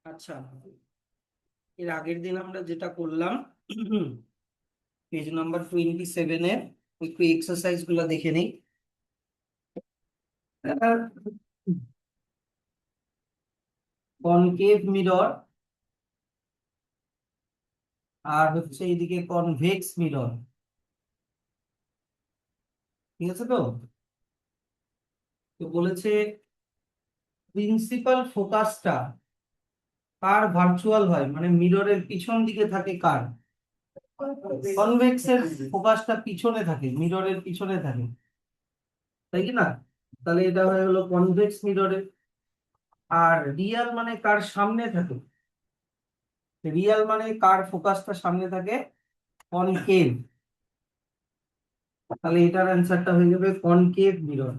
আচ্ছা, এর আগের দিন আমরা যেটা করলাম, পেজ নাম্বার 27-এর একটু এক্সারসাইজ গুলো দেখে নিই। কনকেভ মিরর আর হচ্ছে এইদিকে কনভেক্স মিরর, ঠিক আছে তো? তো বলেছে প্রিন্সিপাল ফোকাসটা কার ভার্চুয়াল হয়, মানে মিররের পিছন দিকে থাকে কার? কনভেক্সের ফোকাসটা পিছনে থাকে, মিররের পিছনে থাকে, তাই কি না? তাহলে এটা হয়ে গেলো কনভেক্স মিররের। আর রিয়াল মানে কার সামনে থাকে? রিয়াল মানে কার ফোকাসটা সামনে থাকে? কনকেভ। তাহলে এটার অ্যান্সারটা হয়ে যাবে কনকেভ মিরর।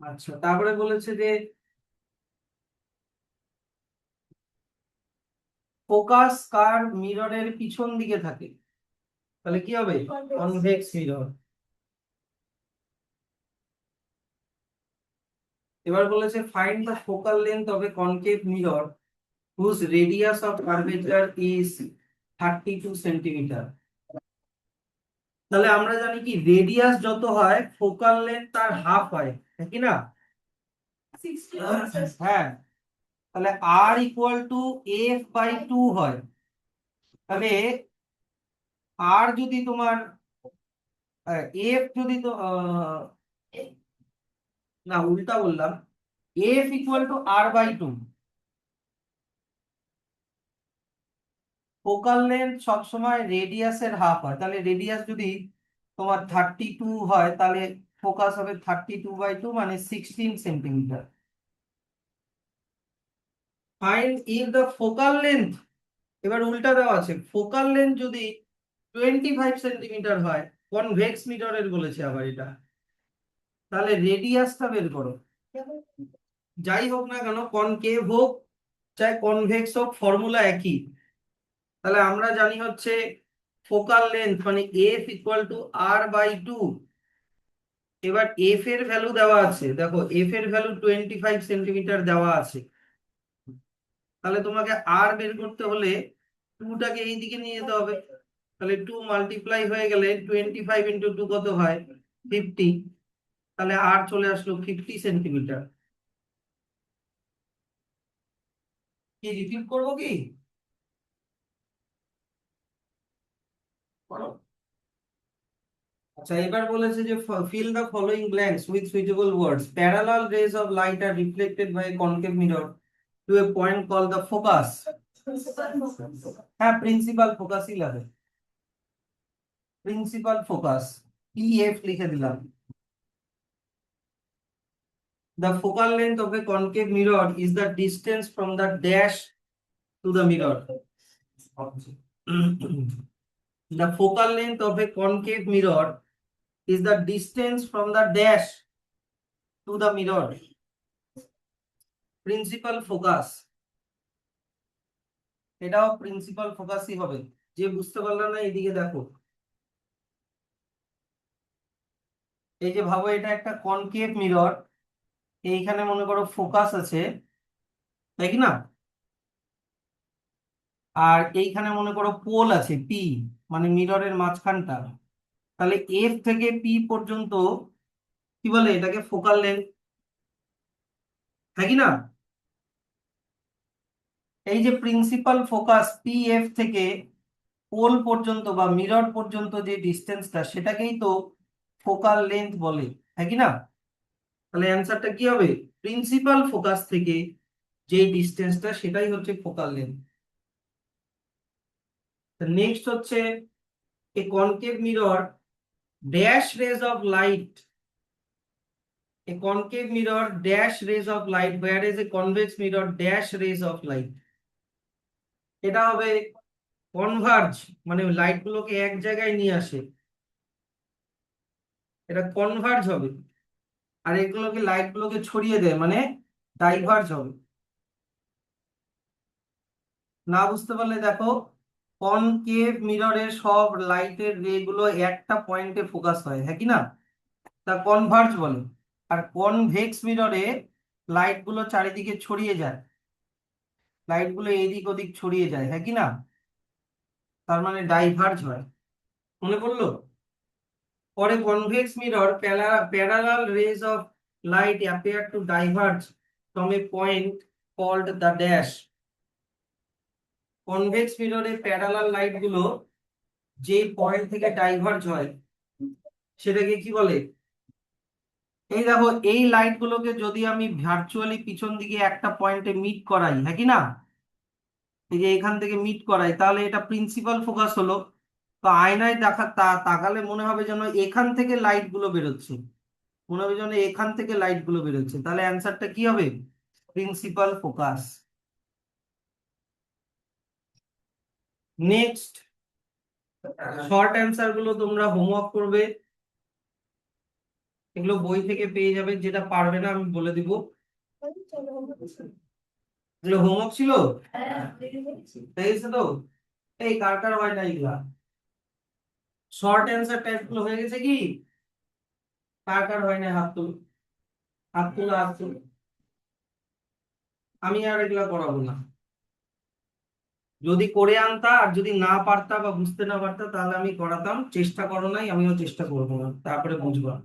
আচ্ছা, তারপরে বলেছে যে ফোকাস কার মিররের পিছন দিকে থাকে, তাহলে কি হবে? Convex mirror. এবার বলেছে find the focal length of A concave mirror whose radius of curvature is 32 centimetre. তাহলে আমরা জানি কি রেডিয়াস যত হয় ফোকাল লেন্থ তার হাফ হয়, তাই কি না? হ্যাঁ, তাহলে আর equal to f by two হয়। তাহলে আর যদি তোমার এফ যদি তো না, উল্টা বললাম, F equal to R by two. Focal length সবসময় রেডিয়াসের হাফ হয়, তাহলে রেডিয়াস যদি তোমার 32 হয় তাহলে ফোকাস হবে 32/2 মানে 16 centimetre. Find if the focal length, এবার উল্টা দেওয়া আছে, ফোকাল লেন্থ যদি 25 সেন্টিমিটার হয়, কনভেক্স মিররের বলেছে আবার এটা, তাহলে রেডিয়াসটা বের করো। যাই হোক না কেন, কনকেভ হোক চাই কনভেক্স হোক, ফর্মুলা একই। তাহলে আমরা জানি হচ্ছে ফোকাল লেন্থ মানে F equal to R by two. এবার এফ এর ভ্যালু দেওয়া আছে, দেখো এফ এর ভ্যালু 25 সেন্টিমিটার দেওয়া আছে। তাহলে তোমাকে আর বের করতে হলে টুটাকে এই দিকে নিয়ে যেতে হবে। তাহলে 2 মাল্টিপ্লাই হয়ে গেলে 25 × 2 কত হয়? 50। তাহলে আর চলে আসলো 50 সেন্টিমিটার। কি রিপিট করবো কি? করো। আচ্ছা, এবার বলেছে যে fill the following blanks with suitable words. Parallel rays of light are reflected by a concave mirror to a point called the focus. হ্যাঁ, প্রিন্সিপাল ফোকাসই লাগে। প্রিন্সিপাল ফোকাস, পিএফ লিখে দিলাম। The focal length of a concave mirror is the distance from the dash to the mirror. The focal length of a concave mirror is the distance from the dash to the mirror. Principal focus, এটাও principal ফোকাসই হবে। যে বুঝতে পারলো না এইদিকে দেখো, এই যে ভাবো এটা একটা কনকেভ মিরর, এইখানে মনে করো ফোকাস আছে, তাই কি না? আর এইখানে মনে করো পোল আছে পি, মানে মিররের মাঝখানটা। তাহলে এফ থেকে পি পর্যন্ত কি বলে এটাকে? ফোকাল লেন্থ, তাই কি না? এই যে প্রিন্সিপাল ফোকাস পি এফ থেকে পোল পর্যন্ত বা মিরর পর্যন্ত যে ডিস্টেন্সটা, সেটাকেই তো ফোকাল লেন্থ বলে, তাই কি না? তাহলে অ্যান্সারটা কি হবে? প্রিন্সিপাল ফোকাস থেকে যে ডিস্টেন্সটা সেটাই হচ্ছে ফোকাল লেন্থ। নেক্সট হচ্ছে a concave mirror dash rays of light, a concave mirror dash rays of light whereas a convex mirror dash rays of light। এটা হবে কনভার্জ, মানে লাইট গুলোকে এক জায়গায় নিয়ে আসে, এটা কনভার্জ হবে। আর এগুলোকে লাইট গুলোকে ছড়িয়ে দেয়, মানে ডাইভার্জ হবে। না বুঝতে পারলে দেখো, কনকেভ মিররের সব লাইটের রে গুলো একটা পয়েন্টে ফোকাস হয়, হ্যাঁ কি না? তা কনভার্জ বলে। আর কনভেক্স মিররে লাইট গুলো চারিদিকে ছড়িয়ে যায়, লাইট গুলো এদিক ওদিক ছড়িয়ে যায়, হ্যাঁ কি না? তার মানে ডাইভার্জ হয়। মনে পড়লো? পরে convex mirror parallel rays of light appear to diverge from a point called the dash. Convex মিররে প্যারালাল লাইট গুলো যে পয়েন্ট থেকে ডাইভার্জ হয় সেটাকে কি বলে? এই দেখো, এই লাইট গুলোকে যদি আমি ভার্চুয়ালি পিছন দিকে একটা পয়েন্টে মিট করাই, হ্যাঁ কি না? এই যে এখান থেকে মিট করাই, তাহলে এটা প্রিন্সিপাল ফোকাস হলো। তো আয়নায় তাকালে মনে হবে যেন এখান থেকে লাইট গুলো বেরোচ্ছে, মনে হবে যেন এখান থেকে লাইট গুলো বেরোচ্ছে, তাহলে অ্যান্সারটা কি হবে? Principal focus. Next, short answer গুলো তোমরা হোমওয়ার্ক করবে, এগুলো বই থেকে পেয়ে যাবে। যেটা পারবে না আমি বলে দিব। এগুলো হোমওয়ার্ক ছিল, পেয়েছে তো? এই কার কার হয় না এগুলা? শর্ট অ্যান্সার টাইপ গুলো হয়ে গেছে কি? কার কার হয় না হাত তুলো, হাত তুলো, হাত তুলো। আমি আর এগুলা করাবো না। যদি করে আনতা আর যদি না পারতা বা বুঝতে না পারতা তাহলে আমি করাতাম। চেষ্টা করো নাই, আমিও চেষ্টা করবো না, তারপরে বুঝবা।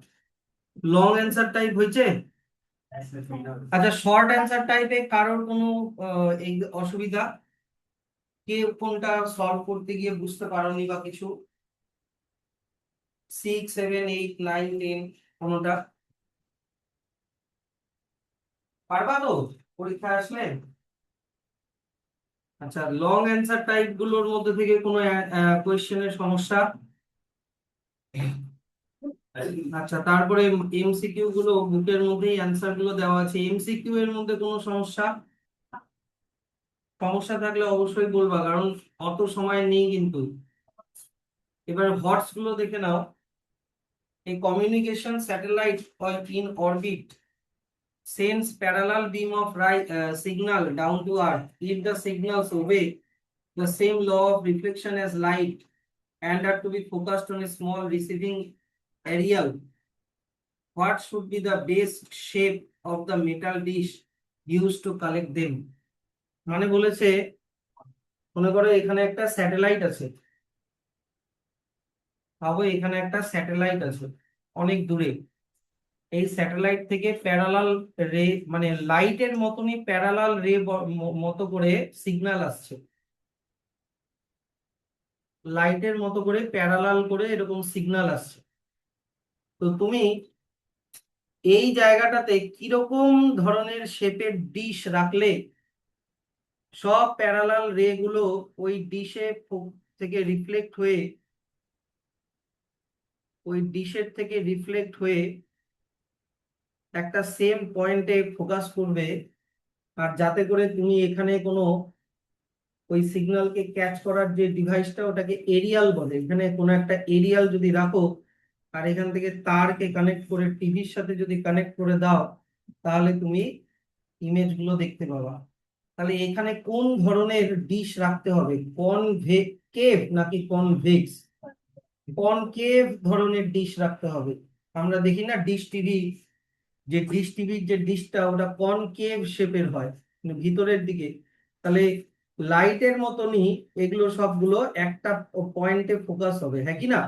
লং অ্যান্সার টাইপ হয়েছে? আচ্ছা, শর্ট অ্যান্সার টাইপে কারোর কোনো এই অসুবিধা? কে কোনটা সলভ করতে গিয়ে বুঝতে পারোনি বা কিছু? 6, 7, 8, 9, 10 কোনটা? পারবা তো পরীক্ষা আসলে? আচ্ছা, লং অ্যান্সার টাইপ গুলোর মধ্যে থেকে কোনো কোয়েশ্চেনের সমস্যা? আচ্ছা, তারপরে এমসিকিউ গুলো বুকের মধ্যেই অ্যান্সার গুলো দেওয়া আছে, এমসিকিউ এর মধ্যে কোনো সমস্যা? সমস্যা থাকলে অবশ্যই বলবা, কারণ অত সময় নেই কিন্তু। এবার হটস গুলো দেখে নাও। এই communication satellite in orbit sends parallel beam of signal down to earth. If the signals obey the same law of reflection as light and are to be focused on a small receiving aerial, what should be the base shape of the metal dish used to collect them? মানে বলেছে, মনে করো এখানে একটা satellite আছে, ভাবো এখানে একটা স্যাটেলাইট আছে অনেক দূরে। এই স্যাটেলাইট থেকে প্যারালাল রে, মানে লাইটের মতনই প্যারালাল রে মতো করে সিগন্যাল আসছে, লাইটের মতো করে প্যারালাল করে এরকম সিগন্যাল আসছে। তো তুমি এই জায়গাটাতে কিরকম ধরনের শেপের ডিশ রাখলে সব প্যারালাল রে গুলো ওই ডিশে থেকে রিফ্লেক্ট হয়ে, ওই ডিশের থেকে রিফ্লেক্ট হয়ে একটা সেম পয়েন্টে ফোকাস করবে, আর যাতে করে তুমি এখানে কোনো ওই সিগন্যালকে ক্যাচ করার যে ডিভাইসটা ওটাকে এরিয়াল বলে, এখানে কোনো একটা এরিয়াল যদি রাখো আর এখান থেকে তারকে কানেক্ট করে টিভির সাথে যদি কানেক্ট করে দাও, তাহলে তুমি ইমেজ গুলো দেখতে পাবা। তাহলে এখানে কোন ধরনের ডিশ রাখতে হবে? কনভেকেভ নাকি কনভেক্স? কনকেভ ধরনের ডিশ রাখতে হবে। আমরা দেখি না ডিশ টিভি, যে ডিশ টিভির যে ডিশটা ওটা কনকেভ শেপের হয়, মানে ভিতরের দিকে। তাহলে লাইটের মতনই এগুলো সবগুলো একটা পয়েন্টে ফোকাস হবে, হ্যাঁ কি না?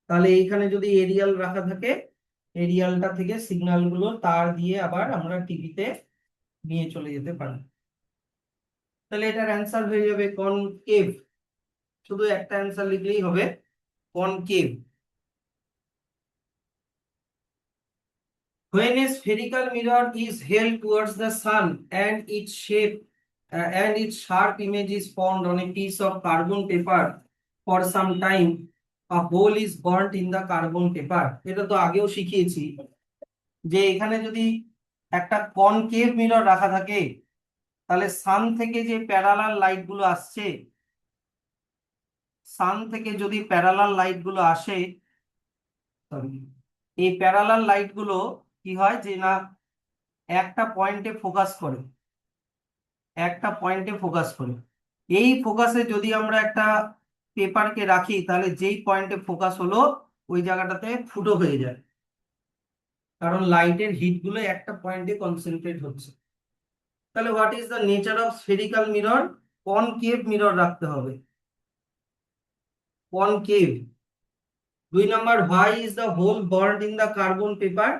তাহলে এইখানে যদি এরিয়াল রাখা থাকে, এরিয়ালটা থেকে সিগন্যাল গুলো তার দিয়ে আবার আমরা টিভিতে নিয়ে চলে যেতে পারি। তাহলে এটার অ্যান্সার হয়ে যাবে কনকেভ। শুধু একটা অ্যান্সার লিখলেই হবে, concave. When a spherical mirror is held towards the sun and its shape and its sharp image is formed on a piece of carbon paper for some time, a hole is burnt in the carbon paper. এটা তো আগেও শিখিয়েছি যে এখানে যদি একটা concave mirror রাখা থাকে, তাহলে সান থেকে যে প্যারালাল লাইট গুলো আসছে, সান থেকে যদি প্যারালাল লাইট গুলো আসে, sorry, এই প্যারালাল লাইট গুলো কি হয় যে না একটা পয়েন্টে ফোকাস করে, একটা পয়েন্টে ফোকাস করে। এই ফোকাসে যদি আমরা একটা পেপারকে রাখি তাহলে যেই পয়েন্টে ফোকাস হলো ওই জায়গাটাতে ফুটো হয়ে যায়। কারণ লাইটের হিট গুলো একটা পয়েন্টে কনসেন্ট্রেট হচ্ছে। তাহলে what is the nature of spherical mirror? Concave mirror রাখতে হবে, concave. 2 number, why is the hole burned in the carbon paper?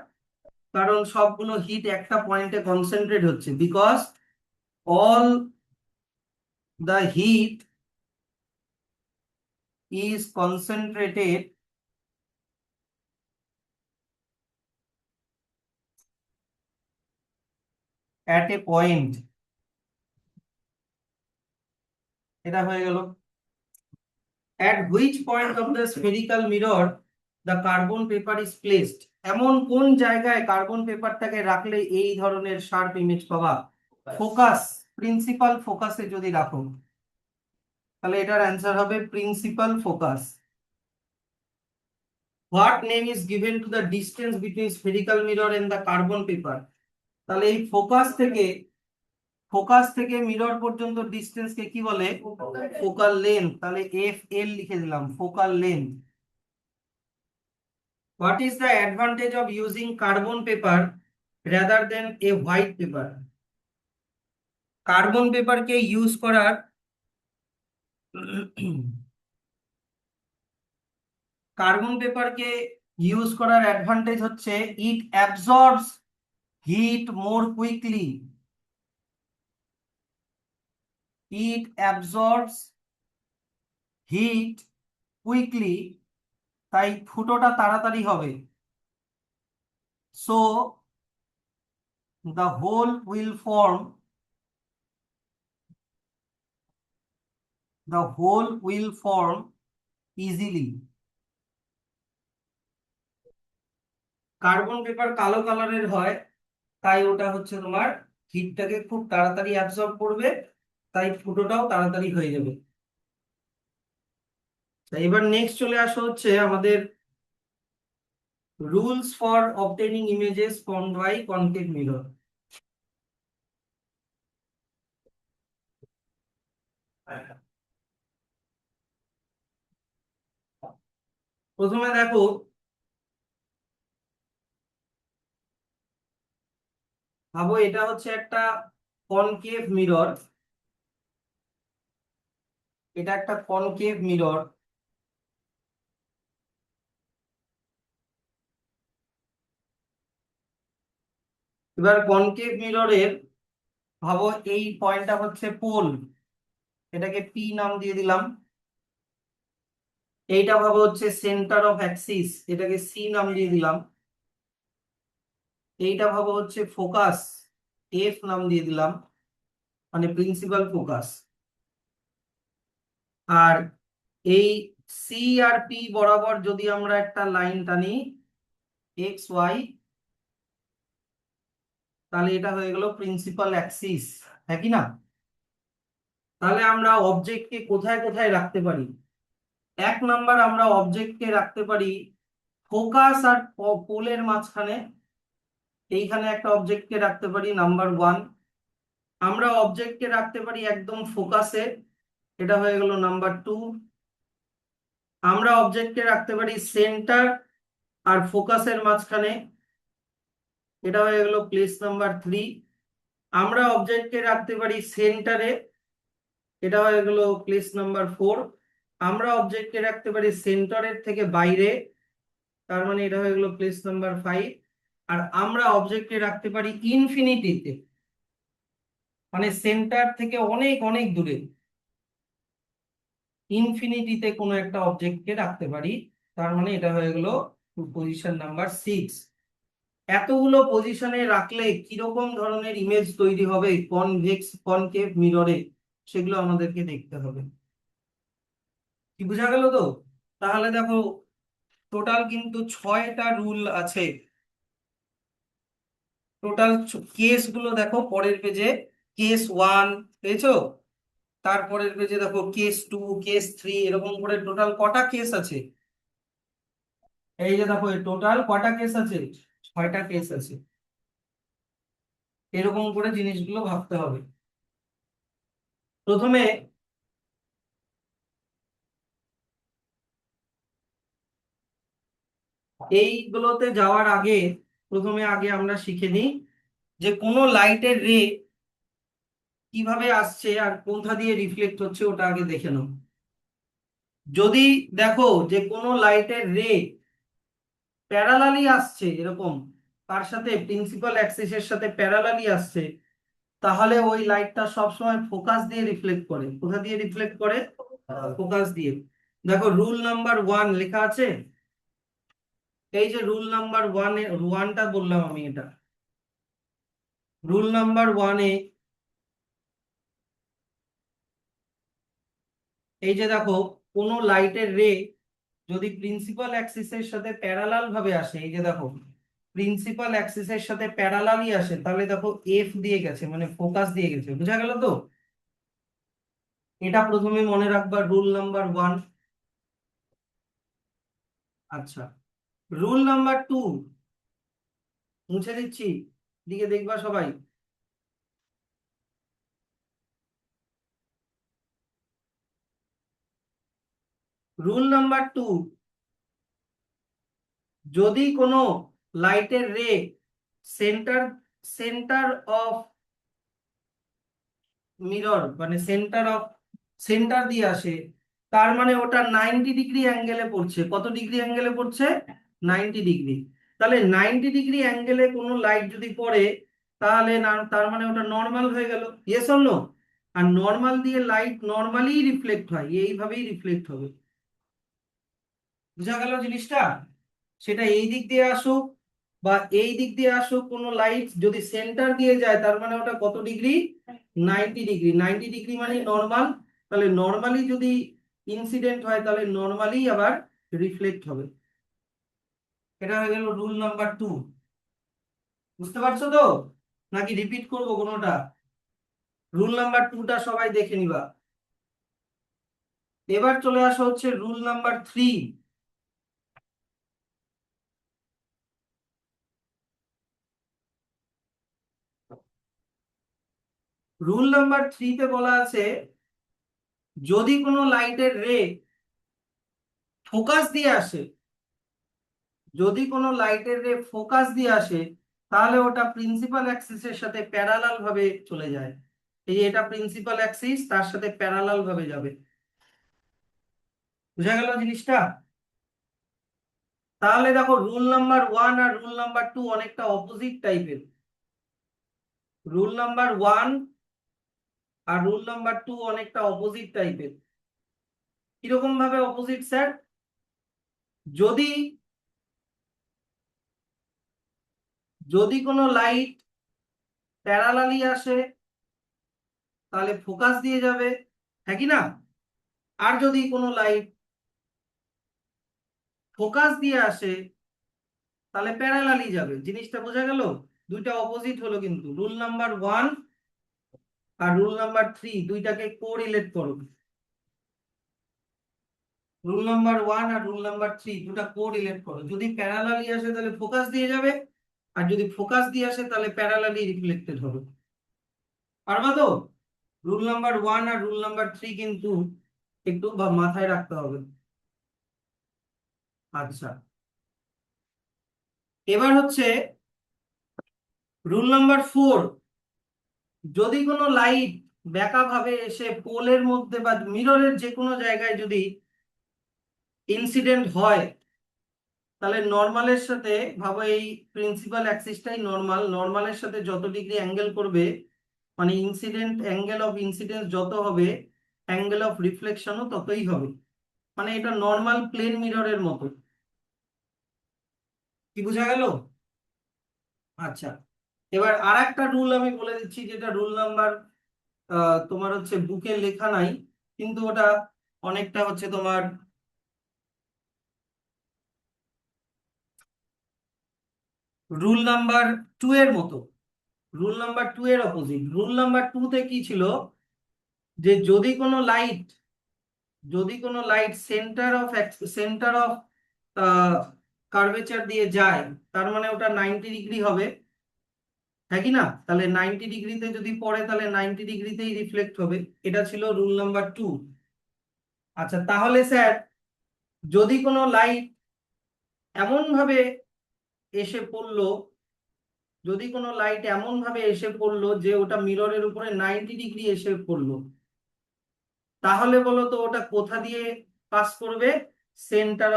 কারণ সবগুলো হিট একটা পয়েন্টে কনসেন্ট্রেট হচ্ছে, because all the heat is concentrated at a point. এটা হয়ে গেল। At which point of the spherical mirror the carbon paper is placed? এমন কোন জায়গায় কার্বন পেপারটাকে রাখলে এই ধরনের শার্প ইমেজ পাবা? ফোকাস, প্রিন্সিপাল ফোকাসে যদি রাখো, তাহলে এটার অ্যান্সার হবে principal focus. What name is given to the distance between spherical mirror and the carbon paper? তাহলে এই ফোকাস থেকে মিরর পর্যন্ত ডিস্টেন্সকে কি বলে? Focal length. তাহলে এফ এল লিখে দিলাম, focal length. What is the advantage of using carbon paper rather than a white paper? Carbon পেপারকে ইউজ করার কার্বন পেপারকে ইউজ করার অ্যাডভান্টেজ হচ্ছে it absorbs heat more quickly. It absorbs heat quickly, তাই ফুটোটা তাড়াতাড়ি হবে। So the hole will form easily. Carbon paper কালো কালারের হয়, তাই ওটা হচ্ছে তোমার হিটটাকে খুব তাড়াতাড়ি অ্যাবজর্ব করবে, তাই ফুটোটাও তাড়াতাড়ি হয়ে যাবে। এবার নেক্সট চলে আসা হচ্ছে আমাদের rules for obtaining images formed by concave mirror. প্রথমে দেখো, ভাবো এটা হচ্ছে একটা কনকেভ মিরর, এটা একটা কনকেভ মিরর। এবার কনকেভ মিররের ভাবো এই পয়েন্টটা হচ্ছে পোল, এটাকে পি নাম দিয়ে দিলাম। এইটা ভাবো হচ্ছে সেন্টার অফ অ্যাক্সিস, এটাকে সি নাম দিয়ে দিলাম। এইটা ভাবো হচ্ছে ফোকাস, এফ নাম দিয়ে দিলাম, মানে প্রিন্সিপাল ফোকাস। আর এই সি আর পি বরাবর যদি আমরা একটা লাইন টানি এক্স ওয়াই, তাহলে এটা হয়ে গেল প্রিন্সিপাল অ্যাক্সিস, হ্যাঁ কি না? তাহলে আমরা অবজেক্টকে কোথায় কোথায় রাখতে পারি? 1 নাম্বার, আমরা অবজেক্টকে রাখতে পারি ফোকাস আর পোলের মাঝখানে, এইখানে একটা অবজেক্টকে রাখতে পারি নাম্বার 1। আমরা অবজেক্টকে রাখতে পারি একদম ফোকাসে, এটা হয়ে গেল নাম্বার 2। আমরা অবজেক্টকে রাখতে পারি সেন্টার আর ফোকাসের মাঝখানে, এটা হয়ে গেল প্লেস নাম্বার 3। আমরা অবজেক্টকে রাখতে পারি সেন্টারে, এটা হয়ে গেল প্লেস নাম্বার 4। আমরা অবজেক্টকে রাখতে পারি সেন্টারের থেকে বাইরে, তার মানে এটা হয়ে গেল প্লেস নাম্বার 5। আর আমরা অবজেক্টকে রাখতে পারি ইনফিনিটিতে, মানে সেন্টার থেকে অনেক অনেক দূরে, ইনফিনিটিতে কোনো একটা অবজেক্টকে রাখতে পারি, তার মানে এটা হয়ে গেল পজিশন নাম্বার 6। এতগুলো পজিশনে রাখলে কিরকম ধরনের ইমেজ তৈরি হবে কনভেক্স কনকেভ মিররে, সেগুলো আমাদেরকে দেখতে হবে। কি বোঝা গেল তো? তাহলে দেখো, টোটাল কিন্তু 6টা রুল আছে। টোটাল কেস গুলো দেখো পরের পেজে, কেস 1 পেয়েছো, তারপরের পেজে দেখো কেস 2, কেস 3, এরকম করে টোটাল কটা কেস আছে? এই যে দেখো টোটাল কটা কেস আছে? 6টা কেস আছে। এরকম করে জিনিসগুলো ভাবতে হবে। প্রথমে এইগুলোতে যাওয়ার আগে প্রথমে আগে আমরা শিখে নিই যে কোনো লাইটের রে কিভাবে আসছে আর কোথা দিয়ে রিফ্লেক্ট হচ্ছে ওটা আগে দেখে নাও। যদি দেখো যে কোনো লাইটের রে প্যারালালি আসছে এরকম, তার সাথে প্রিন্সিপাল অ্যাক্সিসের সাথে প্যারালালি আসছে, তাহলে ওই লাইটটা সবসময় ফোকাস দিয়ে রিফ্লেক্ট করে। কোথা দিয়ে রিফ্লেক্ট করে? ফোকাস দিয়ে। দেখো রুল নাম্বার 1 লেখা আছে, এই যে রুল নাম্বার 1টা বললাম আমি, এটা রুল নাম্বার 1-এ এই যে দেখো কোনো লাইটের রে যদি প্রিন্সিপাল অ্যাক্সিসের সাথে প্যারালাল ভাবে আসে, এই যে দেখো প্রিন্সিপাল অ্যাক্সিসের সাথে প্যারালালই আসে, তাহলে দেখো এফ দিয়ে গেছে, মানে ফোকাস দিয়ে গেছে। বুঝা গেল তো? এটা প্রথমে মনে রাখবা, রুল নাম্বার 1। আচ্ছা, রুল নাম্বার 2 মুছে দিচ্ছি, দিকে দেখবা সবাই। রুল নাম্বার 2, যদি কোনো লাইটের রে সেন্টার সেন্টার অফ মিরর মানে সেন্টার দিয়ে আসে, তার মানে ওটা 90 ডিগ্রি অ্যাঙ্গেলে পড়ছে। কত ডিগ্রি অ্যাঙ্গেলে পড়ছে? 90 ডিগ্রি। তাহলে 90 ডিগ্রি অ্যাঙ্গেলে কোনো লাইট যদি পড়ে, তাহলে না, তার মানে ওটা নর্মাল হয়ে গেল। Yes or no? আর নর্মাল দিয়ে লাইট নর্মালি রিফ্লেক্ট হয়, এইভাবেই রিফ্লেক্ট হবে। বুঝা গেল জিনিসটা? সেটা এই দিক দিয়ে আসুক বা এই দিক দিয়ে আসুক, কোনো লাইট যদি সেন্টার দিয়ে যায়, তার মানে ওটা কত ডিগ্রি? 90 ডিগ্রি। 90 ডিগ্রি মানে নর্মাল। তাহলে নর্মালি যদি ইনসিডেন্ট হয়, তাহলে নর্মালি আবার রিফ্লেক্ট হবে। এটা হয়ে গেল রুল নাম্বার 2। বুঝতে পারছো তো? নাকি রিপিট করবো কোনোটা? রুল নাম্বার 2টা সবাই দেখে নিবা। এবার চলে আসা হচ্ছে রুল নাম্বার 3। রুল নাম্বার 3-তে বলা আছে, যদি কোনো লাইটের রে ফোকাস দিয়ে আসে, যদি কোনো লাইটের রে ফোকাস দিয়ে আসে, তাহলে ওটা প্রিন্সিপাল অ্যাক্সিসের সাথে প্যারালাল ভাবে চলে যায়। এই যে এটা প্রিন্সিপাল অ্যাক্সিস, তার সাথে প্যারালাল ভাবে যাবে। বুঝা গেল জিনিসটা? তাহলে দেখো রুল নাম্বার 1 আর রুল নাম্বার 2 অনেকটা অপোজিট টাইপের। রুল নাম্বার 1 আর রুল নাম্বার 2 অনেকটা অপোজিট টাইপের। কিরকম ভাবে অপোজিট স্যার? যদি যদি কোনো লাইট প্যারালালি আসে, তাহলে ফোকাস দিয়ে যাবে, হ্যাঁ কি না? আর যদি কোনো লাইট ফোকাস দিয়ে আসে, তাহলে প্যারালালি যাবে। জিনিসটা বোঝা গেল? দুইটা অপোজিট হলো, কিন্তু রুল নাম্বার 1 আর রুল নাম্বার 3 দুইটাকে কোরিলেট করো। রুল নাম্বার 1 আর রুল নাম্বার 3 দুটা কোরিলেট করো। যদি প্যারালালি আসে তাহলে ফোকাস দিয়ে যাবে, আর যদি ফোকাস দিয়ে আসে তাহলে প্যারালালি রিফ্লেক্টেড হবে। পারবা তো? রুল নাম্বার 1 আর রুল নাম্বার 3 কিন্তু একটু মাথায় রাখতে হবে। আচ্ছা, এবার হচ্ছে রুল নাম্বার 4। যদি কোনো লাইট ব্যাকা ভাবে এসে পোলের মধ্যে বা মিররের যে কোনো জায়গায় যদি ইনসিডেন্ট হয়, তাহলে নর্মালের সাথে, ভাবো এই প্রিন্সিপাল অ্যাক্সিসটাই নর্মাল, নর্মালের সাথে যত ডিগ্রি অ্যাঙ্গেল করবে, মানে ইনসিডেন্ট অ্যাঙ্গেল অফ ইনসিডেন্স যত হবে, অ্যাঙ্গেল অফ রিফ্লেকশনও ততই হবে। মানে এটা নর্মাল প্লেন মিররের মতো। কি বোঝা গেল? আচ্ছা, এবার আর একটা রুল আমি বলে দিচ্ছি, যেটা রুল নাম্বার তোমার হচ্ছে বুকে লেখা নাই, কিন্তু ওটা অনেকটা হচ্ছে তোমার রুল নাম্বার 2 এর মতো। রুল নাম্বার 2 এর অপোজিট। রুল নাম্বার 2-তে কি ছিল, যে যদি কোনো লাইট সেন্টার অফ কার্ভেচার দিয়ে যায়, তার মানে ওটা 90 ডিগ্রি হবে, হ্যাঁ কি না? তাহলে 90 ডিগ্রিতে যদি পড়ে, তাহলে 90 ডিগ্রিতেই রিফ্লেক্ট হবে। এটা ছিল রুল নাম্বার 2। আচ্ছা, তাহলে স্যার যদি কোনো লাইট এমন ভাবে এসে পড়লো যদি কোনো লাইট এমন ভাবে এসে পড়লো যে ওটা মিররের উপরে 90 ডিগ্রি এসে পড়লো, তাহলে বলো তো ওটা কোথা দিয়ে পাস করবে? সেন্টার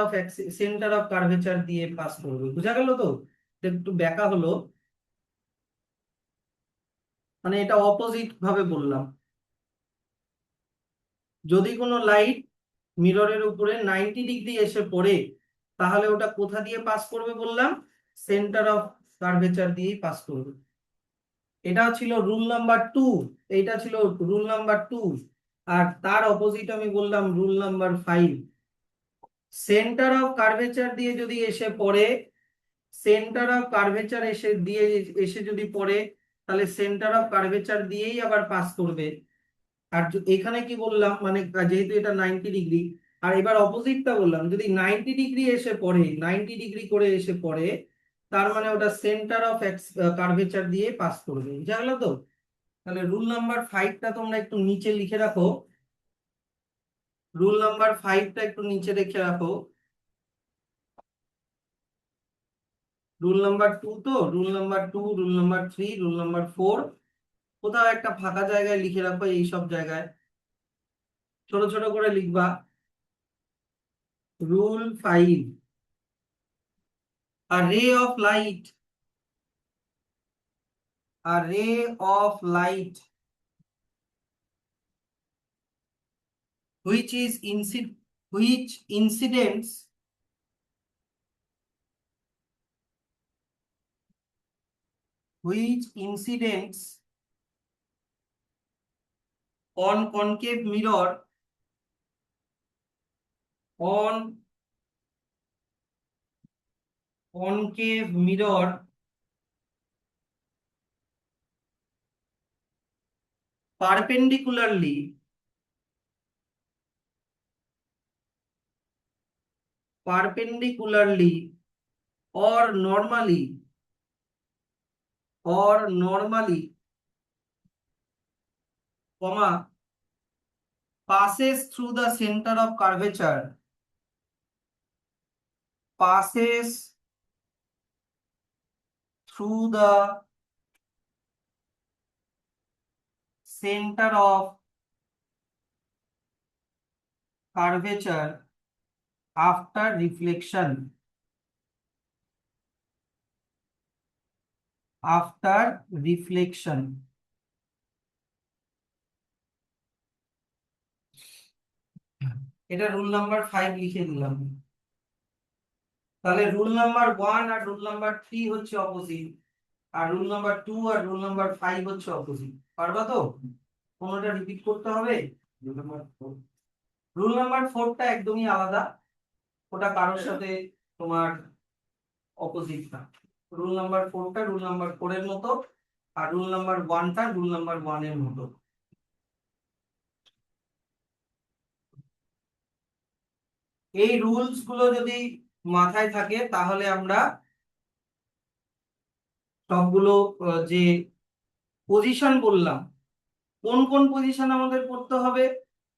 অফ কার্ভেচার দিয়ে পাস করবে। বুঝা গেল তো? একটু ব্যাকা হলো, মানে এটা অপোজিট ভাবে বললাম। যদি কোনো লাইট মিররের উপরে 90 ডিগ্রি এসে পড়ে, তাহলে ওটা কোথা দিয়ে পাস করবে বললাম? সেন্টার অফ কার্ভেচার দিয়েই পাস করবে। এটা ছিল রুল নাম্বার 2। এইটা ছিল রুল নাম্বার 2। আর তার অপোজিট আমি বললাম rule number 5। Centre of curvature দিয়ে যদি এসে পড়ে, সেন্টার অফ কার্ভেচার এসে যদি পড়ে, তাহলে সেন্টার অফ কার্ভেচার দিয়েই আবার পাস করবে। আর এখানে কি বললাম, মানে যেহেতু এটা 90 ডিগ্রি, আর এবার অপোজিটটা বললাম, যদি 90 ডিগ্রি এসে পড়ে, 90 ডিগ্রি করে এসে পড়ে, তার মানে ওটা সেন্টার অফ কার্ভেচার দিয়ে পাস করবে। বুঝা গেল তো? তাহলে রুল নাম্বার 5টা তোমরা একটু নিচে লিখে রাখো। রুল নাম্বার 5টা একটু নিচে রেখে রাখো। রুল নাম্বার 2, তো rule number 2, rule number 3, rule number 4 কোথাও একটা ফাঁকা জায়গায় লিখে রাখো। এই সব জায়গায় ছোট ছোট করে লিখবা। Rule 5, a ray of light, a ray of light which is which incidents on concave mirror, on concave mirror perpendicularly or normally, comma, passes through the center of curvature, passes through the center of curvature after reflection, after reflection। এটা rule number 5 লিখে দিলাম। তাহলে rule number 1 আর rule number 3 হচ্ছে opposite, আর rule number 2 আর rule number 5 হচ্ছে opposite. পারবা তো? কোনটা repeat করতে হবে? রুল নাম্বার 4টা একদমই আলাদা, ওটা কারোর সাথে তোমার অপোজিট না। রুল নাম্বার 4টা রুল নাম্বার 4 এর মতো, আর রুল নাম্বার 1টা রুল নাম্বার 1 এর মতো। এই রুলস গুলো যদি মাথায় থাকে, তাহলে আমরা সবগুলো যে পজিশন বললাম, কোন কোন পজিশন আমাদের করতে হবে?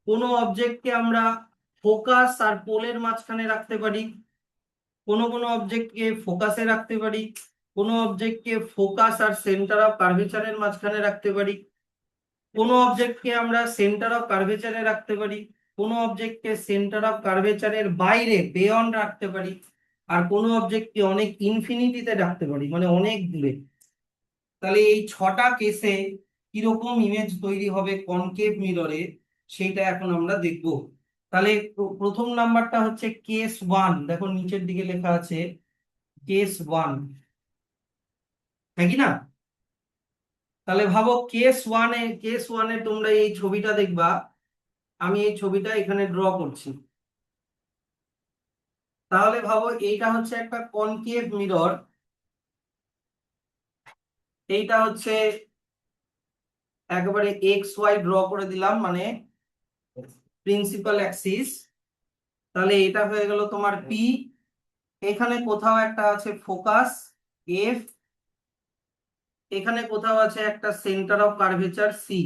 কোনো অবজেক্টকে আমরা ফোকাস আর পোলের মাঝখানে রাখতে পারি, কোনো কোনো অবজেক্টকে ফোকাসে রাখতে পারি, কোনো অবজেক্টকে ফোকাস আর সেন্টার অফ কার্ভেচারের মাঝখানে রাখতে পারি, কোনো অবজেক্টকে আমরা সেন্টার অফ কার্ভেচারে রাখতে পারি, কোনো অবজেক্টকে সেন্টার অফ কার্ভেচারের বাইরে বিয়ন্ড রাখতে পারি, আর কোনো অবজেক্টকে অনেক ইনফিনিটিতে রাখতে পারি, মানে অনেক দূরে। তাহলে এই 6টা কেসে কিরকম ইমেজ তৈরি হবে কনকেভ মিররে, সেটা এখন আমরা দেখব। তাহলে প্রথম নাম্বারটা হচ্ছে কেস 1, দেখো নিচের দিকে লেখা আছে কেস 1, হ্যাঁ কি না? তাহলে ভাবো কেস ওয়ানে তোমরা এই ছবিটা দেখবা। আমি এই ছবিটা এখানে ড্র করছি। তাহলে ভাবো এইটা হচ্ছে একটা কনকেভ মিরর, এইটা হচ্ছে একেবারে এক্স ওয়াই ড্র করে দিলাম, মানে প্রিন্সিপাল অ্যাক্সিস। তাহলে এটা হয়ে গেল তোমার পি, এখানে কোথাও একটা আছে ফোকাস এফ, এখানে কোথাও আছে একটা সেন্টার অফ কার্ভেচার সি।